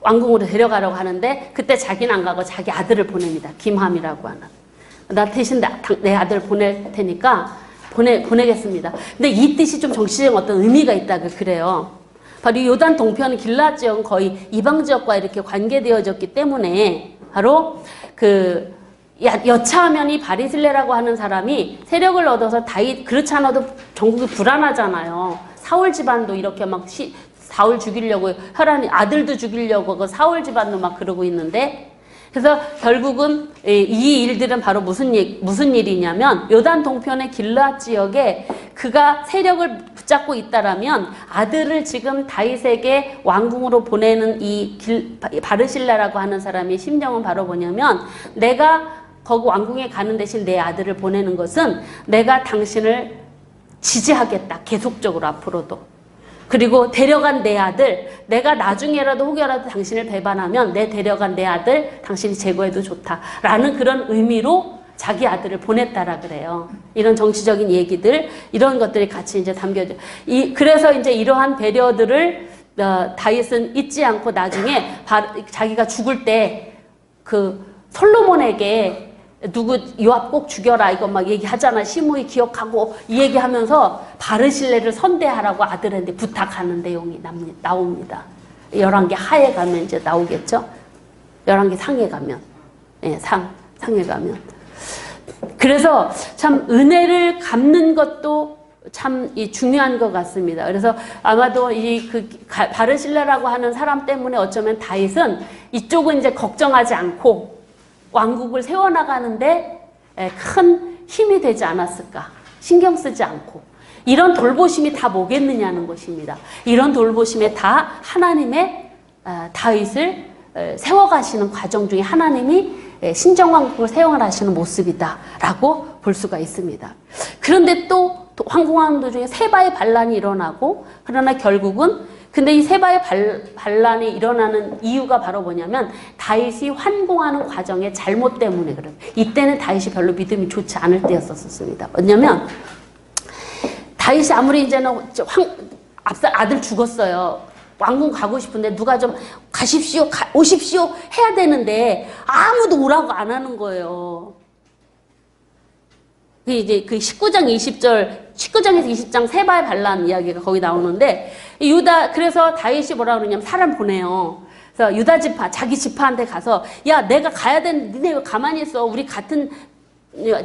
왕궁으로 데려가려고 하는데 그때 자기는 안 가고 자기 아들을 보냅니다. 김함이라고 하는. 나 대신 내 아들 보낼 테니까 보내겠습니다. 근데 이 뜻이 좀 정치적인 어떤 의미가 있다고 그래요. 바로 이 요단 동편 길르앗 지역은 거의 이방 지역과 이렇게 관계되어졌기 때문에 바로 그 여차하면 이 바리실레라고 하는 사람이 세력을 얻어서 그렇지 않아도 전국이 불안하잖아요. 사울 집안도 이렇게 막 사울 죽이려고 혈안이 아들도 죽이려고 그 사울 집안도 막 그러고 있는데 그래서 결국은 이 일들은 바로 무슨 일이냐면 요단 동편의 길르앗 지역에 그가 세력을 붙잡고 있다라면 아들을 지금 다윗에게 왕궁으로 보내는 이 바르실레라고 하는 사람의 심정은 바로 뭐냐면 내가 거기 왕궁에 가는 대신 내 아들을 보내는 것은 내가 당신을 지지하겠다. 계속적으로 앞으로도. 그리고 데려간 내 아들, 내가 나중에라도 혹여라도 당신을 배반하면 데려간 내 아들 당신이 제거해도 좋다라는 그런 의미로 자기 아들을 보냈다라 그래요. 이런 정치적인 얘기들, 이런 것들이 같이 이제 담겨져. 그래서 이제 이러한 배려들을 다윗은 잊지 않고 나중에 자기가 죽을 때 그 솔로몬에게 요압 꼭 죽여라 이거 막 얘기하잖아. 시므이 기억하고 이 얘기하면서 바르실레를 선대하라고 아들한테 부탁하는 내용이 나옵니다. 11개 하에 가면 이제 나오겠죠. 11개 상에 가면. 예, 상에 가면. 그래서 참 은혜를 갚는 것도 참 중요한 것 같습니다. 그래서 아마도 바르실레라고 하는 사람 때문에 어쩌면 다윗은 이쪽은 이제 걱정하지 않고 왕국을 세워나가는데 큰 힘이 되지 않았을까. 신경 쓰지 않고. 이런 돌보심이 다 뭐겠느냐는 것입니다. 이런 돌보심에 다 하나님의 다윗을 세워가시는 과정 중에 하나님이 신정왕국을 세워가시는 모습이다라고 볼 수가 있습니다. 그런데 또 황궁하는 도중에 세바의 반란이 일어나고 그러나 결국은 근데 이 세바의 반란이 일어나는 이유가 바로 뭐냐면 다윗이 환궁하는 과정의 잘못 때문에 그래요. 이때는 다윗이 별로 믿음이 좋지 않을 때였었습니다. 왜냐면 다윗이 아무리 이제는 아들 죽었어요. 왕궁 가고 싶은데 누가 좀 가십시오, 오십시오 해야 되는데 아무도 오라고 안 하는 거예요. 이제 그 19장에서 20장 세바의 반란 이야기가 거기 나오는데 그래서 다윗이 뭐라 그러냐면 사람 보내요. 그래서 유다 지파, 자기 지파한테 가서 야, 내가 가야 되는데 니네 왜 가만히 있어? 우리 같은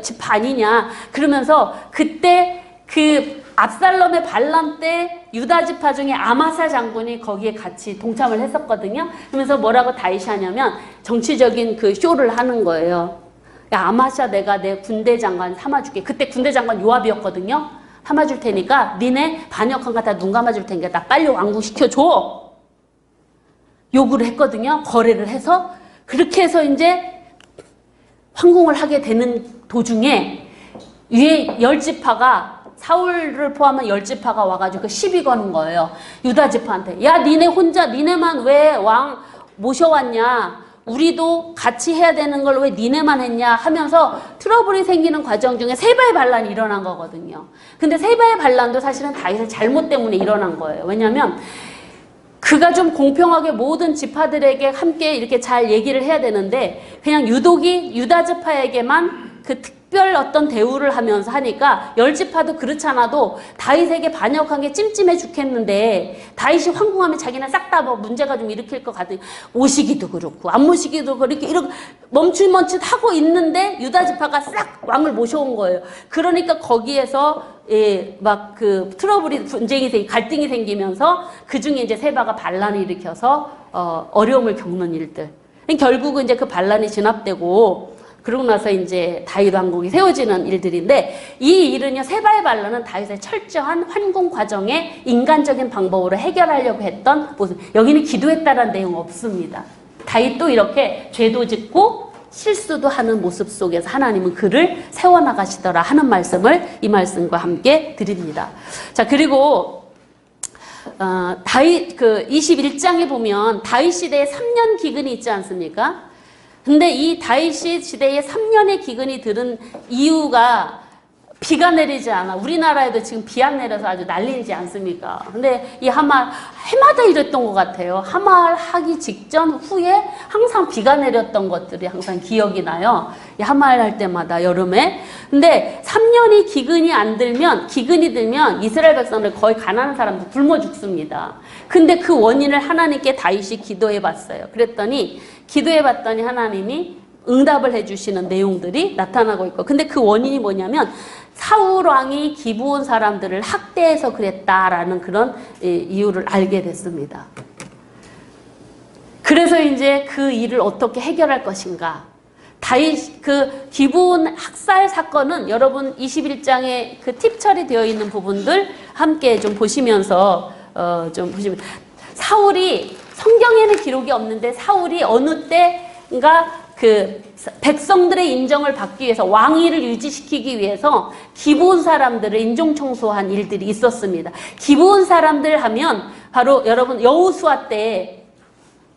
지파 아니냐? 그러면서 그때 그 압살롬의 반란 때 유다 지파 중에 아마사 장군이 거기에 같이 동참을 했었거든요. 그러면서 뭐라고 다윗이 하냐면 정치적인 그 쇼를 하는 거예요. 야, 아마샤 내가 내 군대 장관 삼아줄게. 그때 군대 장관 요압이었거든요. 삼아줄 테니까 니네 반역한 거 다 눈 감아줄 테니까 나 빨리 왕궁 시켜줘. 요구를 했거든요. 거래를 해서. 그렇게 해서 이제 황궁을 하게 되는 도중에 위에 10지파가 사울을 포함한 10지파가 와가지고 그 시비 거는 거예요. 유다 지파한테. 야, 니네만 왜 왕 모셔왔냐. 우리도 같이 해야 되는 걸 왜 니네만 했냐 하면서 트러블이 생기는 과정 중에 세바의 반란이 일어난 거거든요. 근데 세바의 반란도 사실은 다윗의 잘못 때문에 일어난 거예요. 왜냐하면 그가 좀 공평하게 모든 지파들에게 함께 이렇게 잘 얘기를 해야 되는데 그냥 유독이 유다 지파에게만 그 특별 어떤 대우를 하면서 하니까 10지파도 그렇지 않아도 다윗에게 반역한 게 찜찜해 죽겠는데 다윗이 황궁하면 자기는 싹 다 뭐 문제가 좀 일으킬 것 같은 오시기도 그렇고 안 모시기도 그렇게 이렇게 멈칫멈칫 하고 있는데 유다 지파가 싹 왕을 모셔온 거예요. 그러니까 거기에서 막 그 트러블이 갈등이 생기면서 그 중에 이제 세바가 반란을 일으켜서 어려움을 겪는 일들. 결국은 이제 그 반란이 진압되고 그러고 나서 이제 다윗 왕국이 세워지는 일들인데 이 일은요 세바의 반란은 다윗의 철저한 환궁 과정에 인간적인 방법으로 해결하려고 했던 모습. 여기는 기도했다라는 내용 없습니다. 다윗도 이렇게 죄도 짓고 실수도 하는 모습 속에서 하나님은 그를 세워나가시더라 하는 말씀을 이 말씀과 함께 드립니다. 자, 그리고 다윗 그 21장에 보면 다윗 시대에 3년 기근이 있지 않습니까? 근데 이 다윗 시대에 3년의 기근이 들은 이유가 비가 내리지 않아. 우리나라에도 지금 비 안 내려서 아주 난리지 않습니까? 근데 이 하말, 해마다 이랬던 것 같아요. 하말 하기 직전 후에 항상 비가 내렸던 것들이 항상 기억이 나요. 이 하말 할 때마다 여름에. 근데 3년이 기근이 들면 이스라엘 백성들 거의 가난한 사람들 굶어 죽습니다. 근데 그 원인을 하나님께 다윗이 기도해 봤어요. 기도해 봤더니 하나님이 응답을 해주시는 내용들이 나타나고 있고, 근데 그 원인이 뭐냐면 사울 왕이 기브온 사람들을 학대해서 그랬다라는 그런 이유를 알게 됐습니다. 그래서 이제 그 일을 어떻게 해결할 것인가. 다윗 그 기브온 학살 사건은 여러분 21장에 그 팁 처리되어 있는 부분들 함께 좀 보시면서 좀 보시면, 사울이 성경에는 기록이 없는데 사울이 어느 때인가 그 백성들의 인정을 받기 위해서 왕위를 유지시키기 위해서 기브온 사람들을 인종청소한 일들이 있었습니다. 기브온 사람들 하면 바로 여러분 여호수아 때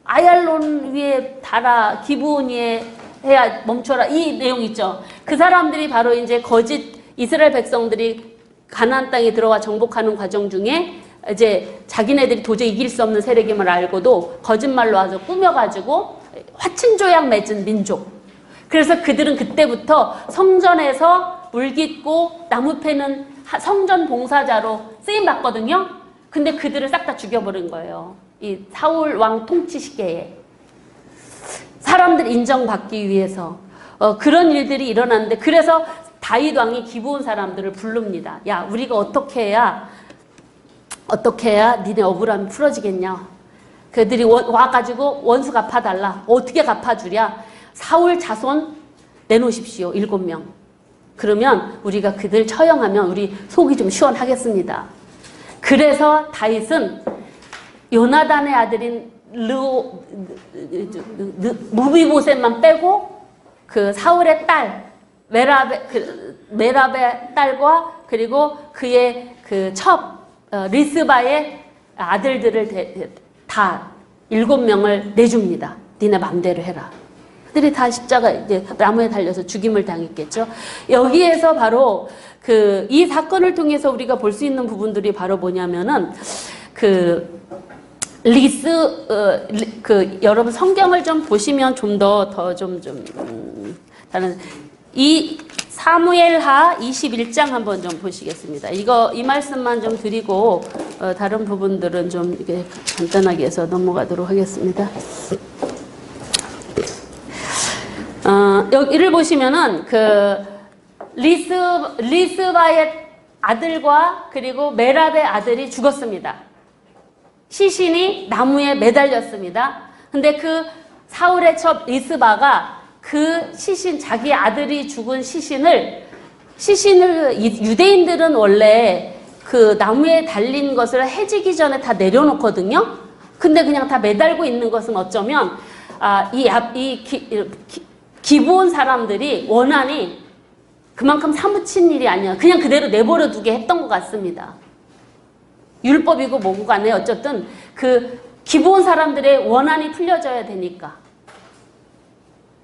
아얄론 위에 달아 기브온 위에 해야 멈춰라 이 내용 있죠. 그 사람들이 바로 이제 거짓 이스라엘 백성들이 가나안 땅에 들어와 정복하는 과정 중에 이제 자기네들이 도저히 이길 수 없는 세력임을 알고도 거짓말로 아주 꾸며가지고 화친조약 맺은 민족. 그래서 그들은 그때부터 성전에서 물깃고 나무 패는 성전 봉사자로 쓰임받거든요. 근데 그들을 싹 다 죽여버린 거예요. 이 사울 왕 통치 시기에. 사람들 인정받기 위해서. 그런 일들이 일어났는데, 그래서 다윗 왕이 기브온 사람들을 부릅니다. 야, 우리가 어떻게 해야 니네 억울함이 풀어지겠냐. 그들이 와가지고 원수 갚아달라. 어떻게 갚아주랴. 사울 자손 내놓으십시오. 7명. 그러면 우리가 그들 처형하면 우리 속이 좀 시원하겠습니다. 그래서 다윗은 요나단의 아들인 무비보셋만 빼고 그 사울의 딸 메랍의 딸과 그리고 그의 그 리스바의 아들들을 다 7명을 내줍니다. 니네 맘대로 해라. 그들이 다 십자가 이제 나무에 달려서 죽임을 당했겠죠. 여기에서 바로 이 사건을 통해서 우리가 볼 수 있는 부분들이 바로 뭐냐면은 여러분 성경을 좀 보시면 좀 더 다른 이 사무엘하 21장 한번 좀 보시겠습니다. 이 말씀만 좀 드리고 다른 부분들은 좀 이렇게 간단하게 해서 넘어가도록 하겠습니다. 여기를 보시면은 리스바의 아들과 그리고 메랍의 아들이 죽었습니다. 시신이 나무에 매달렸습니다. 근데 그 사울의 첩 리스바가 그 자기 아들이 죽은 시신을 유대인들은 원래 그 나무에 달린 것을 해지기 전에 다 내려놓거든요. 근데 그냥 다 매달고 있는 것은 어쩌면 기브온 사람들이 원한이 그만큼 사무친 일이 아니야. 그냥 그대로 내버려 두게 했던 것 같습니다. 율법이고 뭐고 간에 어쨌든 그 기브온 사람들의 원한이 풀려져야 되니까.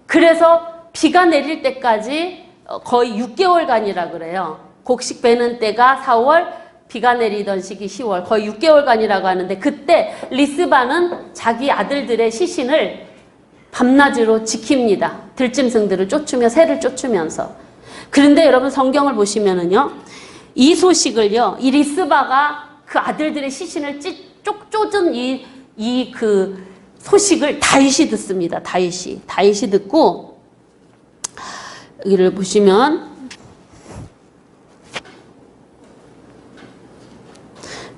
그래서 비가 내릴 때까지 거의 6개월간이라 그래요. 곡식 베는 때가 4월, 비가 내리던 시기 10월, 거의 6개월간이라고 하는데, 그때 리스바는 자기 아들들의 시신을 밤낮으로 지킵니다. 들짐승들을 쫓으며 새를 쫓으면서. 그런데 여러분 성경을 보시면은요, 이 소식을요, 이 리스바가 그 아들들의 시신을 쫓은 그 소식을 다윗이 듣습니다. 다윗이 듣고, 여기를 보시면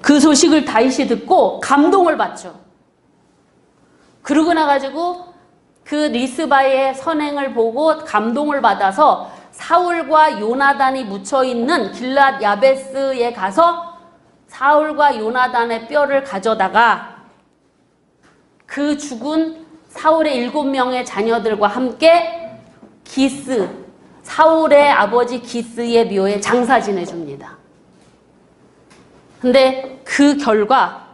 그 소식을 다윗이 듣고 감동을 받죠. 그러고 나가지고 그 리스바의 선행을 보고 감동을 받아서 사울과 요나단이 묻혀있는 길랏 야베스에 가서 사울과 요나단의 뼈를 가져다가 그 죽은 사울의 7명의 자녀들과 함께 사울의 아버지 기스의 묘에 장사 지내줍니다. 근데 그 결과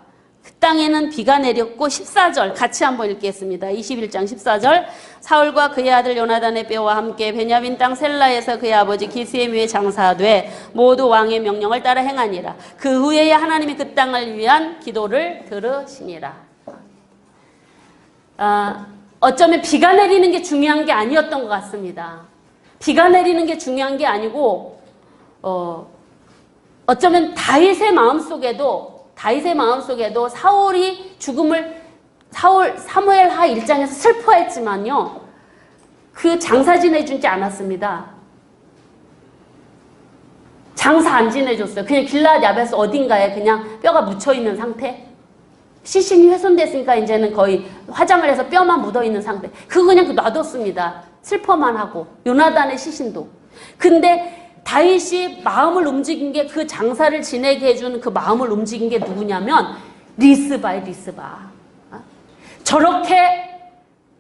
땅에는 비가 내렸고 14절 같이 한번 읽겠습니다. 21장 14절 사울과 그의 아들 요나단의 뼈와 함께 베냐민 땅 셀라에서 그의 아버지 기스의 묘에 장사돼 모두 왕의 명령을 따라 행하니라. 그 후에 하나님이 그 땅을 위한 기도를 들으시니라. 어쩌면 비가 내리는 게 중요한 게 아니었던 것 같습니다. 비가 내리는 게 중요한 게 아니고 어쩌면 다윗의 마음속에도 사울이 죽음을 사무엘하 1장에서 슬퍼했지만요. 그 장사 지내주지 않았습니다. 장사 안 지내줬어요. 그냥 길앗 야베스 어딘가에 그냥 뼈가 묻혀있는 상태. 시신이 훼손됐으니까 이제는 거의 화장을 해서 뼈만 묻어있는 상태. 그거 그냥 놔뒀습니다. 슬퍼만 하고. 요나단의 시신도. 근데 다윗이 마음을 움직인 게 그 장사를 지내게 해주는 그 마음을 움직인 게 누구냐면 리스바의 리스바. 저렇게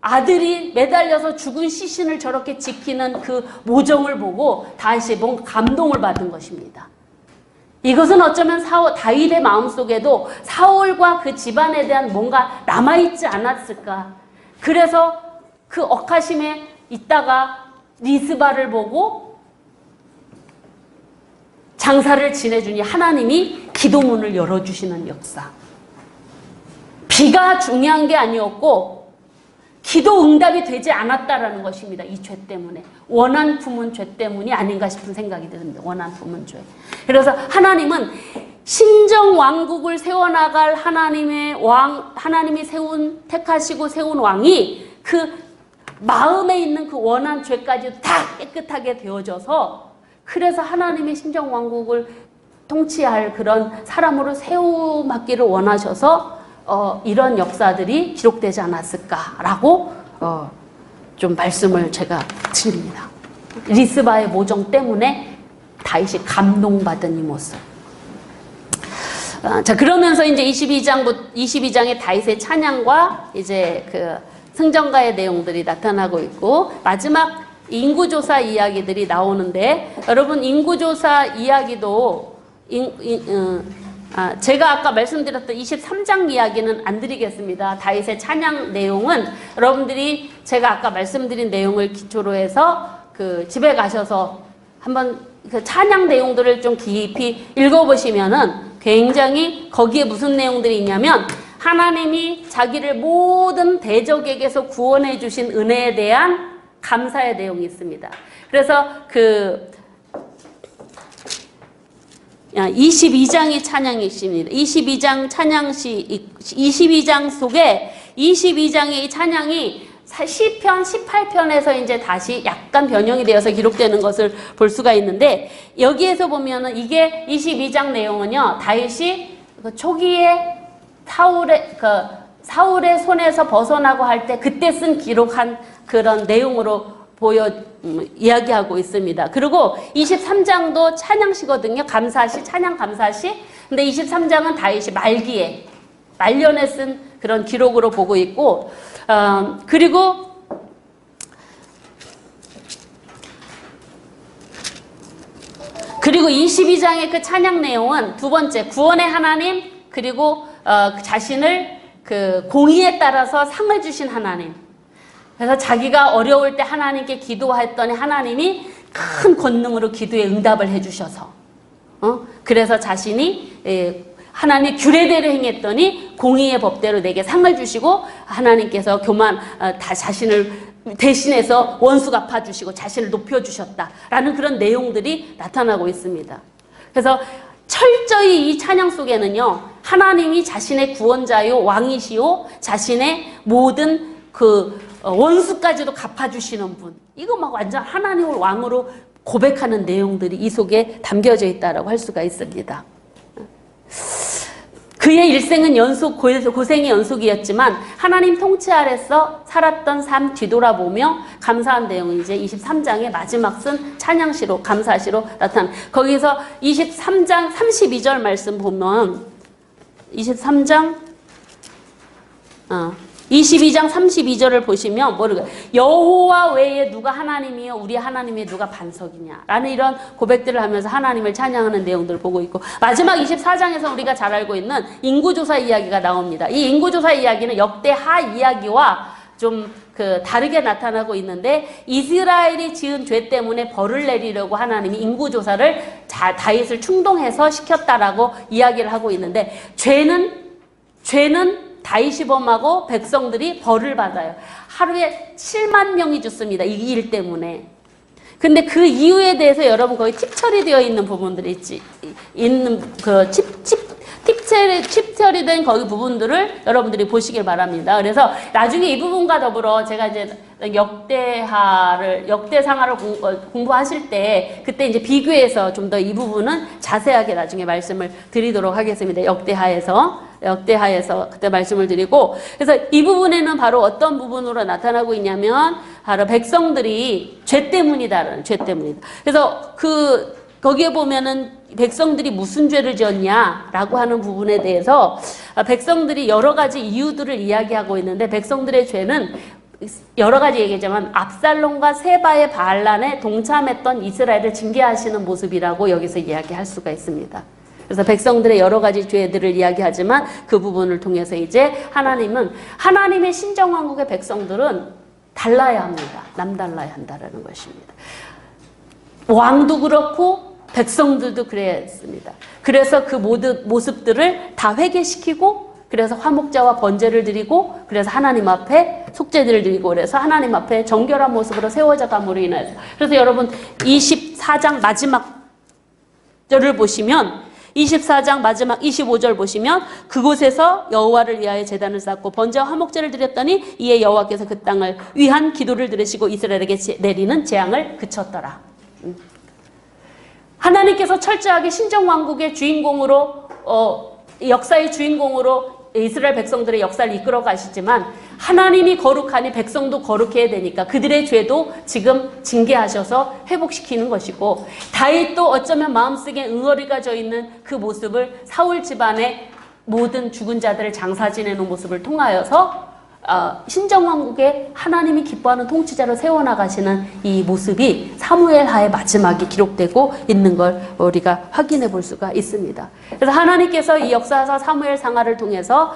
아들이 매달려서 죽은 시신을 저렇게 지키는 그 모정을 보고 다윗이 뭔가 감동을 받은 것입니다. 이것은 어쩌면 다윗의 마음속에도 사울과 그 집안에 대한 뭔가 남아있지 않았을까. 그래서 그 억하심에 있다가 리스바를 보고 장사를 지내주니 하나님이 기도문을 열어주시는 역사. 비가 중요한 게 아니었고 기도 응답이 되지 않았다라는 것입니다. 이 죄 때문에. 원한 품은 죄 때문이 아닌가 싶은 생각이 듭니다. 원한 품은 죄. 그래서 하나님은 신정 왕국을 세워나갈 하나님이 택하시고 세운 왕이 그 마음에 있는 그 원한 죄까지 다 깨끗하게 되어져서 그래서 하나님의 신정왕국을 통치할 그런 사람으로 세우막기를 원하셔서 이런 역사들이 기록되지 않았을까라고 좀 말씀을 제가 드립니다. 리스바의 모정 때문에 다윗이 감동받은 이 모습. 자, 그러면서 이제 22장의 다윗의 찬양과 이제 그 승전가의 내용들이 나타나고 있고 마지막 인구조사 이야기들이 나오는데 여러분 인구조사 이야기도 제가 아까 말씀드렸던 23장 이야기는 안 드리겠습니다. 다윗의 찬양 내용은 여러분들이 제가 아까 말씀드린 내용을 기초로 해서 그 집에 가셔서 한번 그 찬양 내용들을 좀 깊이 읽어보시면은 굉장히 거기에 무슨 내용들이 있냐면 하나님이 자기를 모든 대적에게서 구원해 주신 은혜에 대한 감사의 내용이 있습니다. 그래서 그 22장의 찬양이 있습니다. 22장 찬양시 22장 속에 22장의 이 찬양이 시편 18편에서 이제 다시 약간 변형이 되어서 기록되는 것을 볼 수가 있는데 여기에서 보면은 이게 22장 내용은요. 다윗이 그 초기에 사울의 손에서 벗어나고 할 때 그때 쓴 기록한 그런 내용으로 이야기하고 있습니다. 그리고 23장도 찬양시거든요. 감사시, 찬양 감사시. 근데 23장은 다윗이 말년에 쓴 그런 기록으로 보고 있고, 그리고 22장의 그 찬양 내용은 두 번째, 구원의 하나님, 그리고 자신을 그 공의에 따라서 상을 주신 하나님. 그래서 자기가 어려울 때 하나님께 기도했더니 하나님이 큰 권능으로 기도에 응답을 해주셔서 그래서 자신이 하나님의 규례대로 행했더니 공의의 법대로 내게 상을 주시고 하나님께서 다 자신을 대신해서 원수 갚아주시고 자신을 높여주셨다라는 그런 내용들이 나타나고 있습니다. 그래서 철저히 이 찬양 속에는요, 하나님이 자신의 구원자요, 왕이시요, 자신의 모든 그 원수까지도 갚아주시는 분. 이거 막 완전 하나님을 왕으로 고백하는 내용들이 이 속에 담겨져 있다라고 할 수가 있습니다. 그의 일생은 고생의 연속이었지만 하나님 통치 아래서 살았던 삶 뒤돌아보며 감사한 내용이 이제 23장의 마지막 쓴 찬양시로, 감사시로 나타납니다. 거기서 23장 32절 말씀 보면 23장 22장 32절을 보시면 여호와 외에 누가 하나님이요 우리 하나님의 누가 반석이냐 라는 이런 고백들을 하면서 하나님을 찬양하는 내용들을 보고 있고, 마지막 24장에서 우리가 잘 알고 있는 인구조사 이야기가 나옵니다. 이 인구조사 이야기는 역대하 이야기와 좀 다르게 나타나고 있는데, 이스라엘이 지은 죄 때문에 벌을 내리려고 하나님이 인구조사를 다윗을 충동해서 시켰다라고 이야기를 하고 있는데, 죄는 다윗이 범하고 백성들이 벌을 받아요. 하루에 7만 명이 죽습니다. 이 일 때문에. 근데 그 이유에 대해서 여러분 거기 팁 처리되어 있는 부분들이 있는 팁 처리된 거기 부분들을 여러분들이 보시길 바랍니다. 그래서 나중에 이 부분과 더불어 제가 이제 역대상하를 공부하실 때 그때 이제 비교해서 좀 더 이 부분은 자세하게 나중에 말씀을 드리도록 하겠습니다. 역대하에서 그때 말씀을 드리고, 그래서 이 부분에는 바로 어떤 부분으로 나타나고 있냐면 바로 백성들이 죄 때문이다. 그래서 거기에 보면은 백성들이 무슨 죄를 지었냐라고 하는 부분에 대해서 백성들이 여러 가지 이유들을 이야기하고 있는데, 백성들의 죄는 여러 가지 얘기하지만 압살롬과 세바의 반란에 동참했던 이스라엘을 징계하시는 모습이라고 여기서 이야기할 수가 있습니다. 그래서 백성들의 여러 가지 죄들을 이야기하지만 그 부분을 통해서 이제 하나님의 신정왕국의 백성들은 달라야 합니다. 남달라야 한다라는 것입니다. 왕도 그렇고 백성들도 그래야 했습니다. 그래서 그 모든 모습들을 다 회개시키고, 그래서 화목제와 번제를 드리고, 그래서 하나님 앞에 속죄들을 드리고, 그래서 하나님 앞에 정결한 모습으로 세워져 감으로 인해서. 그래서 여러분 24장 마지막 절을 보시면, 24장 마지막 25절 보시면, 그곳에서 여호와를 위하여 제단을 쌓고 번제와 화목제를 드렸더니 이에 여호와께서 그 땅을 위한 기도를 들으시고 이스라엘에게 내리는 재앙을 그쳤더라. 하나님께서 철저하게 신정왕국의 주인공으로 역사의 주인공으로 이스라엘 백성들의 역사를 이끌어 가시지만, 하나님이 거룩하니 백성도 거룩해야 되니까 그들의 죄도 지금 징계하셔서 회복시키는 것이고, 다윗도 어쩌면 마음속에 응어리가 져 있는 그 모습을 사울 집안의 모든 죽은 자들을 장사 지내는 모습을 통하여서 신정왕국에 하나님이 기뻐하는 통치자로 세워나가시는 이 모습이 사무엘하의 마지막에 기록되고 있는 걸 우리가 확인해 볼 수가 있습니다. 그래서 하나님께서 이 역사사 사무엘상하를 통해서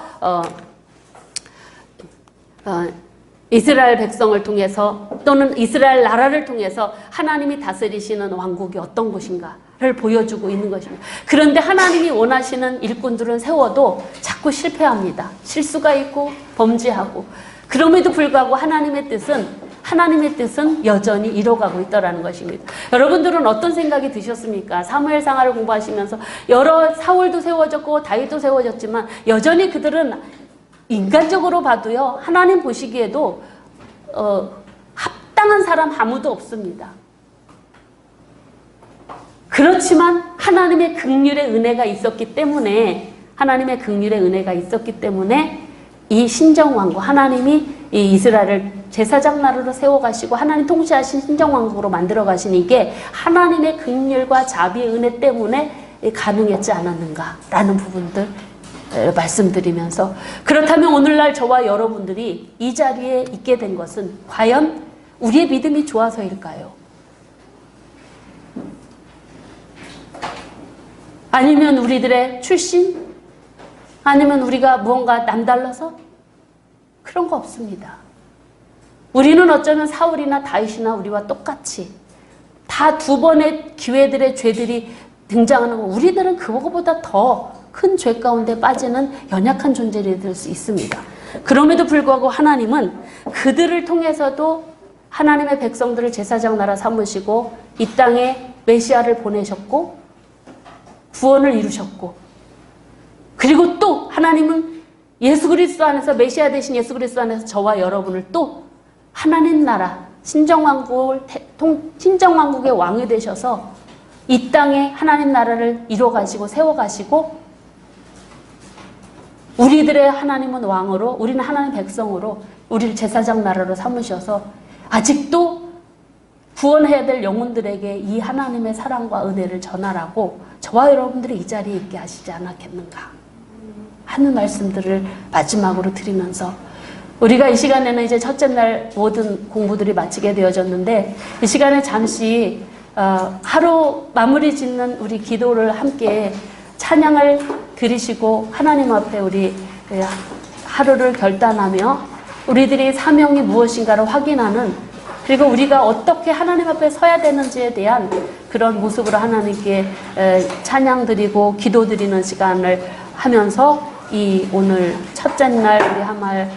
이스라엘 백성을 통해서 또는 이스라엘 나라를 통해서 하나님이 다스리시는 왕국이 어떤 곳인가를 보여주고 있는 것입니다. 그런데 하나님이 원하시는 일꾼들은 세워도 자꾸 실패합니다. 실수가 있고 범죄하고, 그럼에도 불구하고 하나님의 뜻은 여전히 이뤄가고 있다라는 것입니다. 여러분들은 어떤 생각이 드셨습니까? 사무엘상하를 공부하시면서 사울도 세워졌고 다윗도 세워졌지만 여전히 그들은 인간적으로 봐도요, 하나님 보시기에도 합당한 사람 아무도 없습니다. 그렇지만 하나님의 긍휼의 은혜가 있었기 때문에 이 신정왕국, 하나님이 이 이스라엘을 제사장 나라로 세워가시고 하나님 통치하신 신정왕국으로 만들어가신 이게 하나님의 긍휼과 자비의 은혜 때문에 가능했지 않았는가라는 부분들 말씀드리면서, 그렇다면 오늘날 저와 여러분들이 이 자리에 있게 된 것은 과연 우리의 믿음이 좋아서일까요? 아니면 우리들의 출신? 아니면 우리가 무언가 남달라서? 그런 거 없습니다. 우리는 어쩌면 사울이나 다윗이나 우리와 똑같이 다 두 번의 기회들의 죄들이 등장하는 거, 우리들은 그거보다 더 큰 죄 가운데 빠지는 연약한 존재들이 될 수 있습니다. 그럼에도 불구하고 하나님은 그들을 통해서도 하나님의 백성들을 제사장 나라 삼으시고 이 땅에 메시아를 보내셨고 구원을 이루셨고, 그리고 또 하나님은 예수 그리스도 안에서, 메시아 되신 예수 그리스도 안에서 저와 여러분을 또 하나님 나라 신정왕국의 왕이 되셔서 이 땅에 하나님 나라를 이뤄가시고 세워가시고, 우리들의 하나님은 왕으로, 우리는 하나님 백성으로 우리를 제사장 나라로 삼으셔서 아직도 구원해야 될 영혼들에게 이 하나님의 사랑과 은혜를 전하라고 저와 여러분들이 이 자리에 있게 하시지 않았겠는가 하는 말씀들을 마지막으로 드리면서, 우리가 이 시간에는 이제 첫째 날 모든 공부들이 마치게 되어졌는데 이 시간에 잠시 하루 마무리 짓는 우리 기도를 함께 찬양을 드리시고 하나님 앞에 우리 하루를 결단하며 우리들의 사명이 무엇인가를 확인하는, 그리고 우리가 어떻게 하나님 앞에 서야 되는지에 대한 그런 모습으로 하나님께 찬양 드리고 기도 드리는 시간을 하면서 이 오늘 첫째 날 우리 하말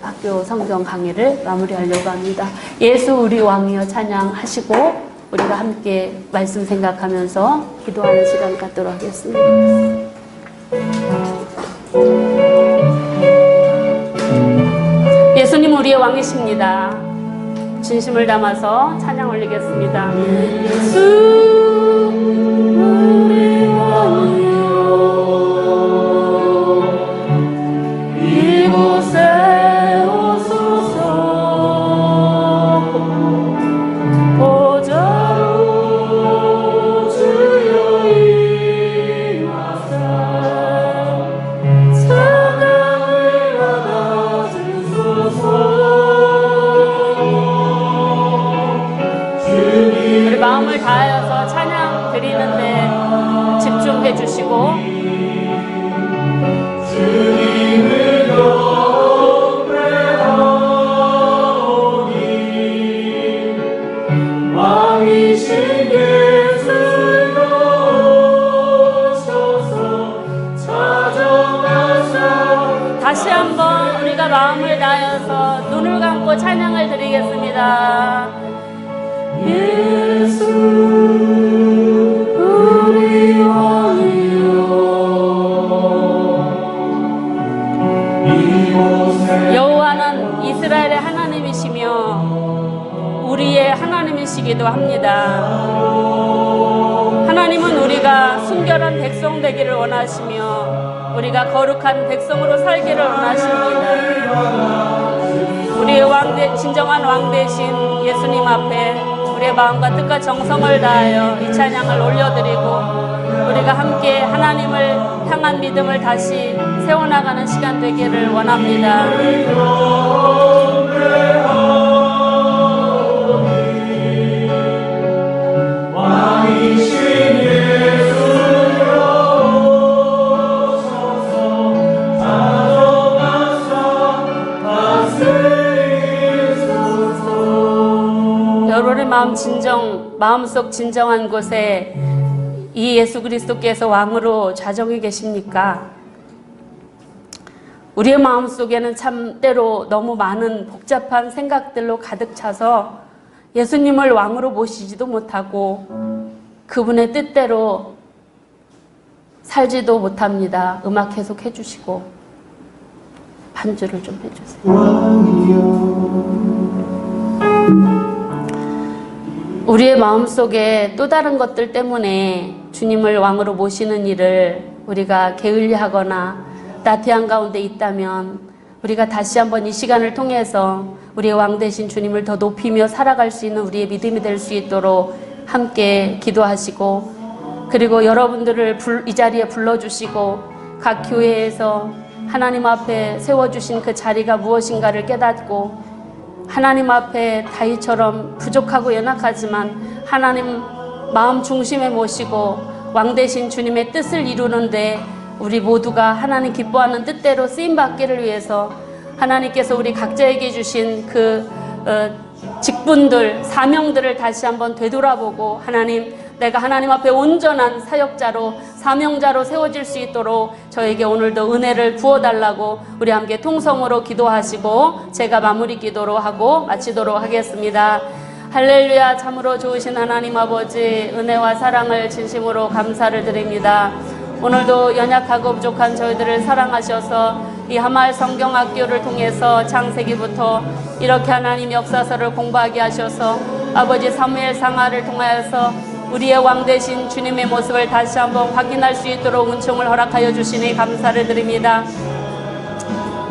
학교 성경 강의를 마무리하려고 합니다. 예수 우리 왕이여 찬양하시고 우리가 함께 말씀 생각하면서 기도하는 시간 갖도록 하겠습니다. 예수님 우리의 왕이십니다. 진심을 담아서 찬양 올리겠습니다. 예수 우리 왕이여 이곳에 오소서 보좌로 주여 임하사 찬양을 받아주소서. 우리 마음을 다하여서 찬양 드리는데 집중해 주시고 주님을 경배하오니 왕이신 예수여 오셔서 찾아가사. 다시 한번 우리가 마음을 다하여서 눈을 감고 찬양을 드리겠습니다. 예수 우리 왕이여. 여호와는 이스라엘의 하나님이시며 우리의 하나님이시기도 합니다. 하나님은 우리가 순결한 백성 되기를 원하시며 우리가 거룩한 백성으로 살기를 원하십니다. 우리의 진정한 왕 되신 예수님 앞에 우리의 마음과 뜻과 정성을 다하여 이 찬양을 올려드리고 우리가 함께 하나님을 향한 믿음을 다시 세워나가는 시간 되기를 원합니다. 여러분의 마음속 진정한 곳에 이 예수 그리스도께서 왕으로 좌정해 계십니까? 우리의 마음속에는 참 때로 너무 많은 복잡한 생각들로 가득 차서 예수님을 왕으로 모시지도 못하고 그분의 뜻대로 살지도 못합니다. 음악 계속 해주시고 반주를 좀 해주세요. 우리의 마음속에 또 다른 것들 때문에 주님을 왕으로 모시는 일을 우리가 게을리하거나 나태한 가운데 있다면 우리가 다시 한번 이 시간을 통해서 우리의 왕 되신 주님을 더 높이며 살아갈 수 있는 우리의 믿음이 될 수 있도록 함께 기도하시고, 그리고 여러분들을 이 자리에 불러주시고 각 교회에서 하나님 앞에 세워주신 그 자리가 무엇인가를 깨닫고 하나님 앞에 다윗처럼 부족하고 연약하지만 하나님 마음 중심에 모시고 왕 되신 주님의 뜻을 이루는데 우리 모두가 하나님 기뻐하는 뜻대로 쓰임받기를 위해서 하나님께서 우리 각자에게 주신 그 직분들, 사명들을 다시 한번 되돌아보고 하나님, 내가 하나님 앞에 온전한 사역자로 사명자로 세워질 수 있도록 저에게 오늘도 은혜를 부어달라고 우리 함께 통성으로 기도하시고 제가 마무리 기도로 하고 마치도록 하겠습니다. 할렐루야. 참으로 좋으신 하나님 아버지, 은혜와 사랑을 진심으로 감사를 드립니다. 오늘도 연약하고 부족한 저희들을 사랑하셔서 이 하말 성경학교를 통해서 창세기부터 이렇게 하나님 역사서를 공부하게 하셔서 아버지 사무엘 상하를 통하여서 우리의 왕 되신 주님의 모습을 다시 한번 확인할 수 있도록 은총을 허락하여 주시니 감사를 드립니다.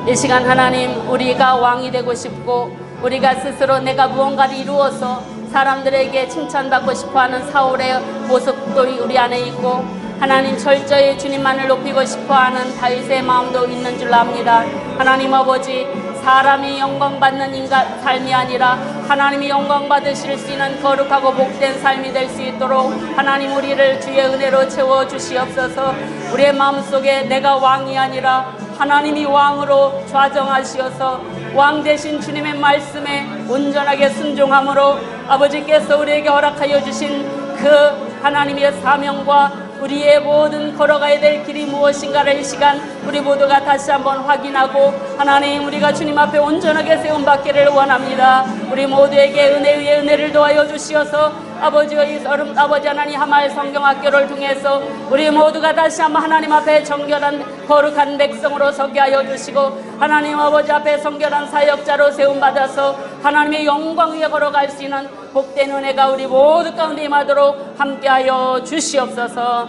이 시간 하나님, 우리가 왕이 되고 싶고 우리가 스스로 내가 무언가를 이루어서 사람들에게 칭찬받고 싶어하는 사울의 모습도 우리 안에 있고 하나님 철저히 주님만을 높이고 싶어하는 다윗의 마음도 있는 줄 압니다. 하나님 아버지, 사람이 영광 받는 인간 삶이 아니라 하나님이 영광 받으실 수 있는 거룩하고 복된 삶이 될 수 있도록 하나님 우리를 주의 은혜로 채워 주시옵소서. 우리의 마음속에 내가 왕이 아니라 하나님이 왕으로 좌정하시어서 왕 대신 주님의 말씀에 온전하게 순종함으로 아버지께서 우리에게 허락하여 주신 그 하나님의 사명과 우리의 모든 걸어가야 될 길이 무엇인가를 이 시간 우리 모두가 다시 한번 확인하고 하나님 우리가 주님 앞에 온전하게 세움받기를 원합니다. 우리 모두에게 은혜 위에 은혜를 더하여 주시어서 아버지의 아버지 하나님 하마의 성경학교를 통해서 우리 모두가 다시 한번 하나님 앞에 정결한 거룩한 백성으로 서게 하여 주시고 하나님 아버지 앞에 성결한 사역자로 세움받아서 하나님의 영광 위에 걸어갈 수 있는 복된 은혜가 우리 모두 가운데 임하도록 함께하여 주시옵소서.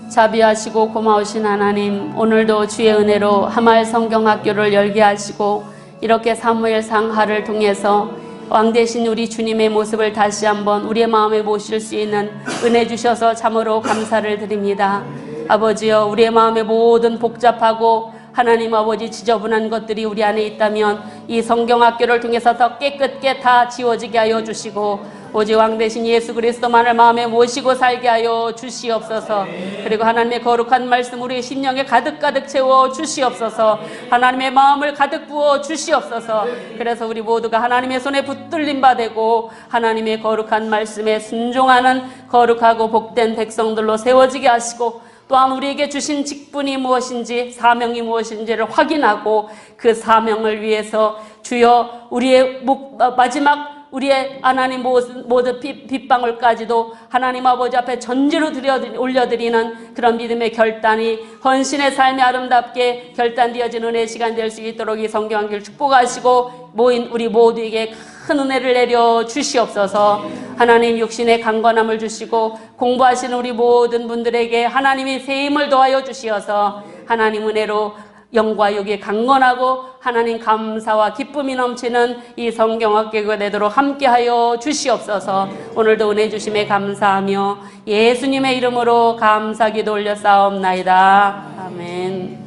자비하시고 고마우신 하나님, 오늘도 주의 은혜로 하마의 성경학교를 열게 하시고 이렇게 사무엘상 하를 통해서 왕 대신 우리 주님의 모습을 다시 한번 우리의 마음에 모실 수 있는 은혜 주셔서 참으로 감사를 드립니다. 아버지여, 우리의 마음에 모든 복잡하고 하나님 아버지 지저분한 것들이 우리 안에 있다면 이 성경학교를 통해서 더 깨끗게 다 지워지게 하여 주시고 오직 왕 대신 예수 그리스도만을 마음에 모시고 살게 하여 주시옵소서. 그리고 하나님의 거룩한 말씀 우리의 심령에 가득가득 채워 주시옵소서. 하나님의 마음을 가득 부어 주시옵소서. 그래서 우리 모두가 하나님의 손에 붙들림 받고 하나님의 거룩한 말씀에 순종하는 거룩하고 복된 백성들로 세워지게 하시고 또한 우리에게 주신 직분이 무엇인지 사명이 무엇인지를 확인하고 그 사명을 위해서 주여 우리의 마지막 우리의 하나님 모든 빗방울까지도 하나님 아버지 앞에 전지로 올려드리는 그런 믿음의 결단이 헌신의 삶이 아름답게 결단되어지는 은혜의 시간 될 수 있도록 이 성경학교를 축복하시고 모인 우리 모두에게 큰 은혜를 내려 주시옵소서. 하나님 육신의 강건함을 주시고 공부하시는 우리 모든 분들에게 하나님이 새 힘을 더하여 주시어서 하나님 은혜로 영과 육이 강건하고 하나님 감사와 기쁨이 넘치는 이 성경학교가 되도록 함께하여 주시옵소서. 오늘도 은혜 주심에 감사하며 예수님의 이름으로 감사기도 올려 싸움나이다. 아멘.